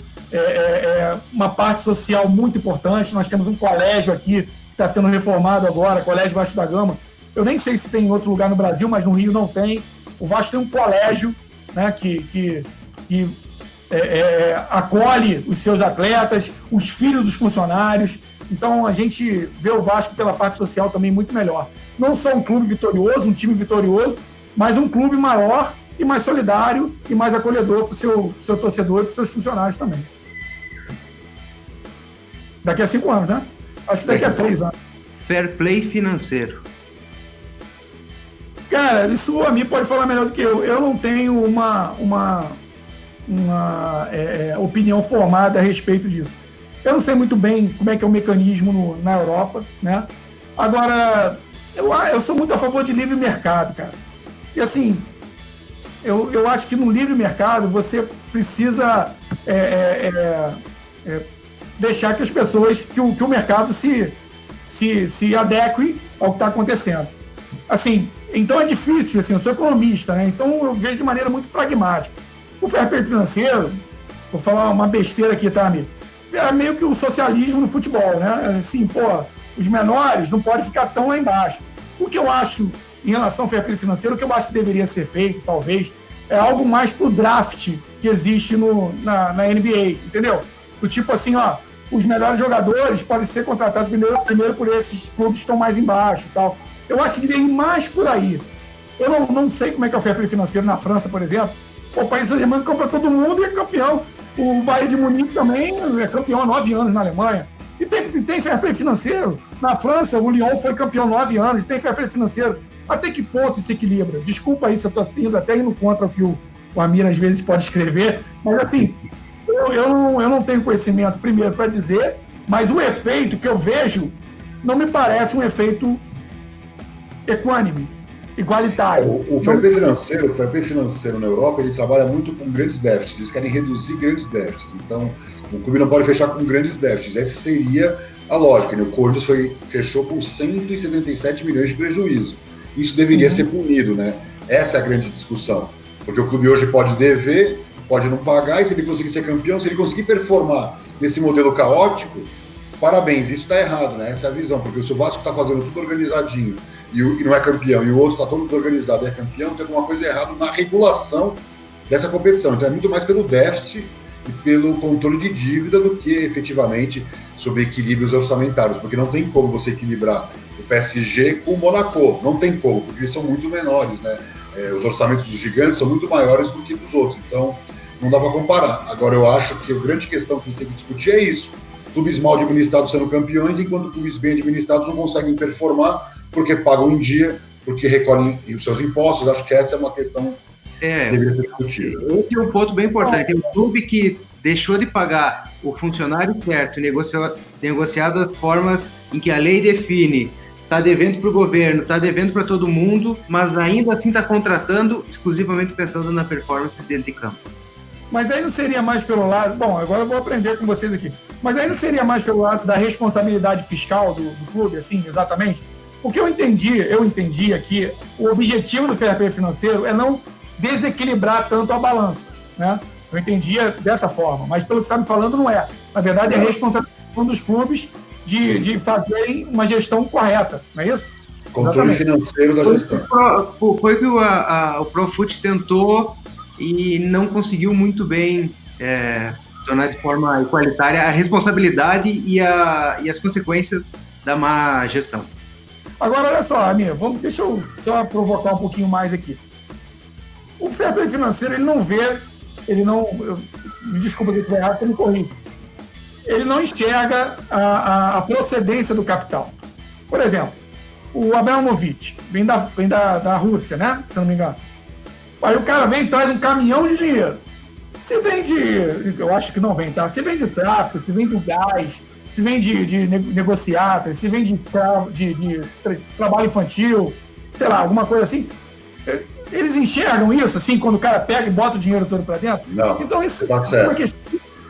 uma parte social muito importante. Nós temos um colégio aqui que está sendo reformado agora, Colégio Vasco da Gama. Eu nem sei se tem em outro lugar no Brasil, mas no Rio não tem. O Vasco tem um colégio, né, que acolhe os seus atletas, os filhos dos funcionários. Então a gente vê o Vasco pela parte social também muito melhor. Não só um clube vitorioso, um time vitorioso, mas um clube maior e mais solidário e mais acolhedor para o seu torcedor e para os seus funcionários também. Daqui a 5 anos, né? Acho que daqui a 3 anos. Fair play financeiro. Cara, isso a mim pode falar melhor do que eu. Eu não tenho uma opinião formada a respeito disso. Eu não sei muito bem como é que é o mecanismo na Europa, né? Agora, eu sou muito a favor de livre mercado, cara. E assim, eu acho que no livre mercado você precisa deixar que as pessoas, que o mercado se adeque ao que está acontecendo. Assim, então é difícil, assim, eu sou economista, né? Então eu vejo de maneira muito pragmática. O fair play financeiro, vou falar uma besteira aqui, tá, amigo? É meio que o socialismo no futebol, né? Assim, pô, os menores não podem ficar tão lá embaixo. O que eu acho, em relação ao fair play financeiro, o que eu acho que deveria ser feito, talvez, é algo mais pro draft que existe na NBA, entendeu? Do tipo assim, ó, os melhores jogadores podem ser contratados primeiro por esses clubes que estão mais embaixo e tal. Eu acho que deveria ir mais por aí. Eu não sei como é que é o fair play financeiro na França, por exemplo. O Paris Saint-Germain compra todo mundo e é campeão. O Bayern de Munique também é campeão há 9 anos na Alemanha. E tem fair play financeiro. Na França, o Lyon foi campeão há 9 anos. Tem fair play financeiro. Até que ponto isso equilibra? Desculpa aí se eu estou até indo contra o que o Amir às vezes pode escrever. Mas assim, eu não tenho conhecimento, primeiro, para dizer, mas o efeito que eu vejo não me parece um efeito equânime, igualitário. O fair play financeiro na Europa, ele trabalha muito com grandes déficits. Eles querem reduzir grandes déficits. Então, o clube não pode fechar com grandes déficits. Essa seria a lógica, né? O Corinthians fechou com 177 milhões de prejuízo. Isso deveria ser punido, né? Essa é a grande discussão. Porque o clube hoje pode dever, pode não pagar, e se ele conseguir ser campeão, se ele conseguir performar nesse modelo caótico, parabéns, isso está errado, né? Essa é a visão, porque se o Vasco está fazendo tudo organizadinho, e não é campeão, e o outro está todo organizado e é campeão, tem alguma coisa errada na regulação dessa competição. Então é muito mais pelo déficit e pelo controle de dívida do que efetivamente sobre equilíbrios orçamentários, porque não tem como você equilibrar o PSG com o Monaco, não tem como, porque eles são muito menores, né? Os orçamentos dos gigantes são muito maiores do que dos outros, então não dá para comparar. Agora eu acho que a grande questão que a gente tem que discutir é isso: clubes mal administrados sendo campeões, enquanto clubes bem administrados não conseguem performar porque pagam em dia, porque recolhem os seus impostos. Acho que essa é uma questão que deveria ser discutida. Esse é um ponto bem importante. É um clube que deixou de pagar o funcionário certo, negociado de formas em que a lei define, está devendo para o governo, está devendo para todo mundo, mas ainda assim está contratando exclusivamente pensando na performance dentro de campo. Mas aí não seria mais pelo lado... Bom, agora eu vou aprender com vocês aqui. Mas aí não seria mais pelo lado da responsabilidade fiscal do clube, assim, exatamente? Porque eu entendi aqui, o objetivo do fair play financeiro é não desequilibrar tanto a balança, né? Eu entendia dessa forma, mas pelo que você está me falando, não é. Na verdade, é a responsabilização dos clubes de fazerem uma gestão correta, não é isso? Controle financeiro da gestão. Foi que o Profut tentou e não conseguiu muito bem tornar de forma igualitária a responsabilidade e as consequências da má gestão. Agora, olha só, Amir, deixa eu só provocar um pouquinho mais aqui. O fair play financeiro, me desculpa que eu estou errado, que eu me corrijo. Ele não enxerga a procedência do capital. Por exemplo, o Abramovich vem da Rússia, né? Se eu não me engano. Aí o cara vem e traz um caminhão de dinheiro. Se vem eu acho que não vem, tá? Se vem de tráfico, se vem do gás, se vem de negociatas, se vem de trabalho infantil, sei lá, alguma coisa assim. Eles enxergam isso, assim, quando o cara pega e bota o dinheiro todo para dentro? Não, então isso tá é uma questão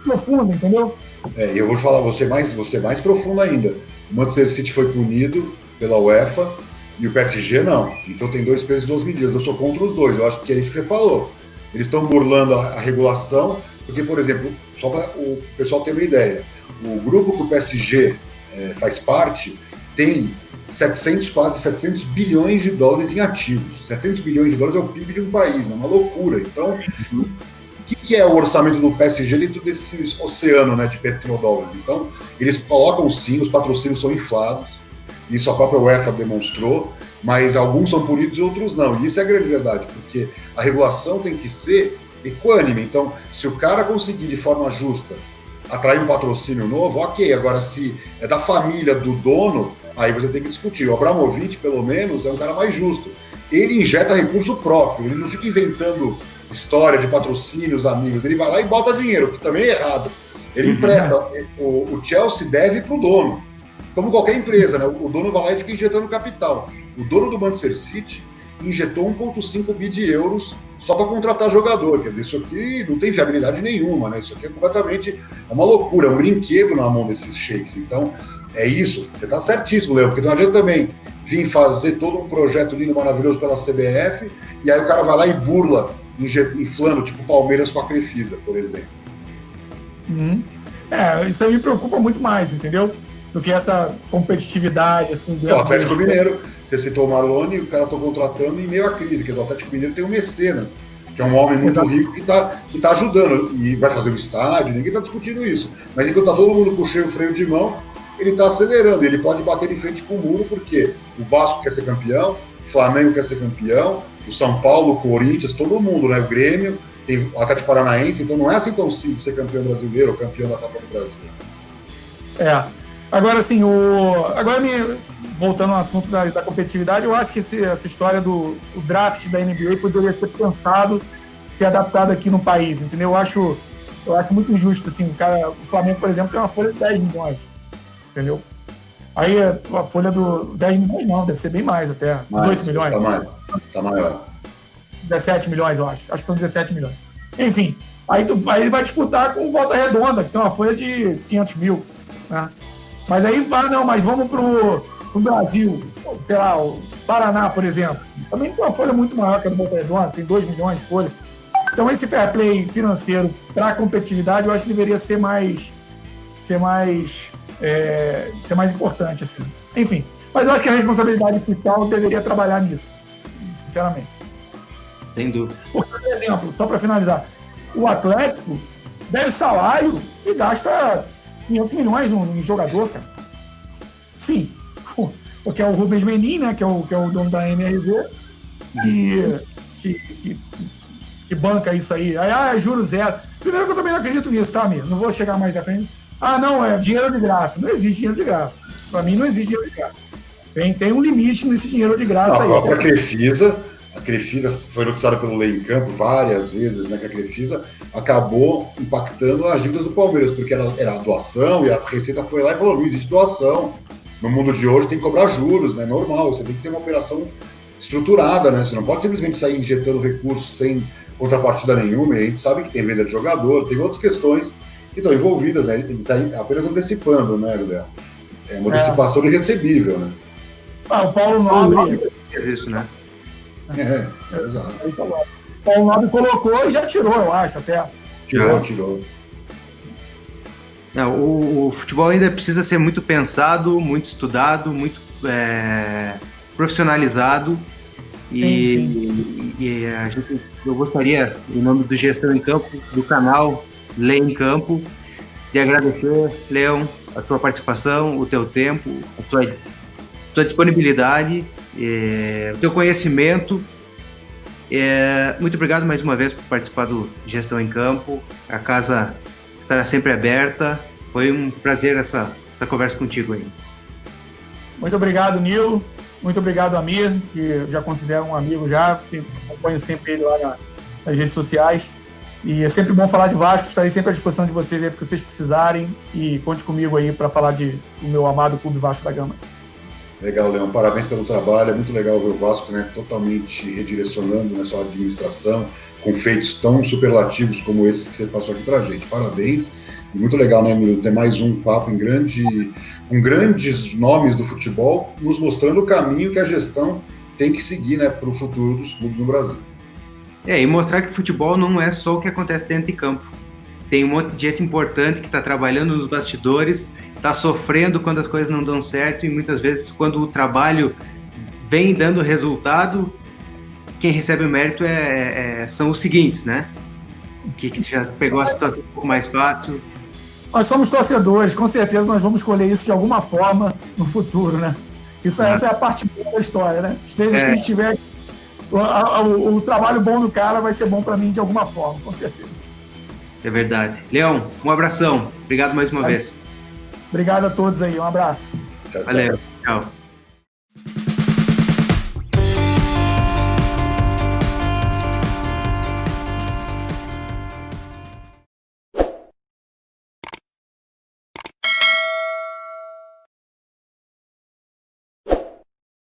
profunda, entendeu? E eu vou falar, você mais profundo ainda. O Manchester City foi punido pela UEFA e o PSG não. Então tem 2 pesos e 2 medidas. Eu sou contra os dois, eu acho que é isso que você falou. Eles estão burlando a regulação, porque, por exemplo, só para o pessoal ter uma ideia, o grupo que o PSG faz parte tem quase 700 bilhões de dólares em ativos. 700 bilhões de dólares é o PIB de um país, é uma loucura. Então, o que é o orçamento do PSG dentro desse oceano, né, de petrodólares? Então, eles colocam sim, os patrocínios são inflados, isso a própria UEFA demonstrou, mas alguns são punidos e outros não. E isso é a grande verdade, porque a regulação tem que ser equânime. Então, se o cara conseguir de forma justa atrair um patrocínio novo, ok. Agora, se é da família do dono, aí você tem que discutir. O Abramovich, pelo menos, é um cara mais justo. Ele injeta recurso próprio, ele não fica inventando história de patrocínios, amigos. Ele vai lá e bota dinheiro, que também é errado. Ele empresta. O Chelsea deve para o dono. Como qualquer empresa, né? O dono vai lá e fica injetando capital. O dono do Manchester City injetou 1,5 bi de euros só para contratar jogador. Quer dizer, isso aqui não tem viabilidade nenhuma, né? Isso aqui é completamente uma loucura, é um brinquedo na mão desses sheiks. Então, é isso. Você está certíssimo, Léo, porque não adianta também vir fazer todo um projeto lindo, maravilhoso pela CBF, e aí o cara vai lá e burla, inflando, tipo Palmeiras com a Crefisa, por exemplo. Isso aí me preocupa muito mais, entendeu? Do que essa competitividade. Assim, o Atlético Mineiro, você citou o Marlone, o cara está contratando em meio à crise, que o Atlético Mineiro tem o Mecenas, que é um homem muito rico que tá ajudando, e vai fazer o estádio, ninguém está discutindo isso. Mas enquanto está todo mundo puxando o freio de mão, ele está acelerando, ele pode bater em frente com o muro, porque o Vasco quer ser campeão, o Flamengo quer ser campeão, o São Paulo, o Corinthians, todo mundo, né? O Grêmio, tem o Atlético Paranaense, então não é assim tão simples ser campeão brasileiro ou campeão da Copa do Brasil. Agora, assim, voltando ao assunto da competitividade, eu acho que essa história do draft da NBA poderia ser pensado, ser adaptado aqui no país, entendeu? Eu acho muito injusto, assim, o Flamengo, por exemplo, tem uma folha de 10 milhões, entendeu? Aí a folha do 10 milhões não, deve ser bem mais até, 18 milhões. Tá maior. 17 milhões, eu acho que são 17 milhões. Enfim, aí ele vai disputar com Volta Redonda, que tem uma folha de 500 mil, né? Mas aí, mas vamos pro Brasil, sei lá, o Paraná, por exemplo. Também tem uma folha muito maior que a do Volta Redonda, tem 2 milhões de folha. Então esse fair play financeiro para a competitividade, eu acho que deveria ser mais importante, assim. Enfim, Mas eu acho que a responsabilidade fiscal deveria trabalhar nisso, sinceramente. Sem dúvida. Por exemplo, só para finalizar, o Atlético deve salário e gasta 500 milhões em jogador, cara. Sim. Porque é o Rubens Menin, né, que é o dono da MRV, que banca isso aí. Aí, juro zero. Primeiro que eu também não acredito nisso, tá, amigo? Não vou chegar mais à frente. Não, é dinheiro de graça. Não existe dinheiro de graça. Para mim, não existe dinheiro de graça. Tem um limite nesse dinheiro de graça aí. A Crefisa foi noticiada pelo Lei em Campo várias vezes, né, que a Crefisa acabou impactando as dívidas do Palmeiras, porque era doação e a Receita foi lá e falou, não existe doação. No mundo de hoje tem que cobrar juros, né? Normal, você tem que ter uma operação estruturada, né? Você não pode simplesmente sair injetando recursos sem contrapartida nenhuma, e a gente sabe que tem venda de jogador, tem outras questões que estão envolvidas, né? Ele está apenas antecipando, né, Léo? É uma antecipação de recebível, né? O Paulo Nobre fez isso, né? Exato. O Paulo Nobre colocou e já tirou, eu acho, até. Tirou. Não, o futebol ainda precisa ser muito pensado, muito estudado, muito profissionalizado. Sim. E eu gostaria, em nome do Gestão em Campo, do canal Lei em Campo, de agradecer, Leão, a tua participação, o teu tempo, a tua disponibilidade, o teu conhecimento. Muito obrigado mais uma vez por participar do Gestão em Campo. A casa estará sempre aberta. Foi um prazer essa conversa contigo aí. Muito obrigado, Nilo. Muito obrigado, Amir, que eu já considero um amigo já. Acompanho sempre ele lá nas redes sociais. E é sempre bom falar de Vasco. Estarei sempre à disposição de vocês aí, porque vocês precisarem. E conte comigo aí para falar do meu amado Clube Vasco da Gama. Legal, Leão. Parabéns pelo trabalho. É muito legal ver o Vasco, né, totalmente redirecionando na sua administração, com feitos tão superlativos como esses que você passou aqui pra gente. Parabéns. E muito legal, né, Emílio? Ter mais um papo com grandes nomes do futebol, nos mostrando o caminho que a gestão tem que seguir, né, para o futuro dos clubes no Brasil. E mostrar que futebol não é só o que acontece dentro de campo. Tem um monte de gente importante que está trabalhando nos bastidores, está sofrendo quando as coisas não dão certo, e muitas vezes quando o trabalho vem dando resultado, quem recebe o mérito são os seguintes, né? Que já pegou a situação um pouco mais fácil. Nós somos torcedores, com certeza nós vamos escolher isso de alguma forma no futuro, né? Essa é a parte boa da história, né? Esteja quem estiver, o trabalho bom do cara vai ser bom para mim de alguma forma, com certeza. É verdade. Leão, um abração. Obrigado mais uma vez. Obrigado a todos aí, um abraço. Tchau, tchau. Valeu, tchau.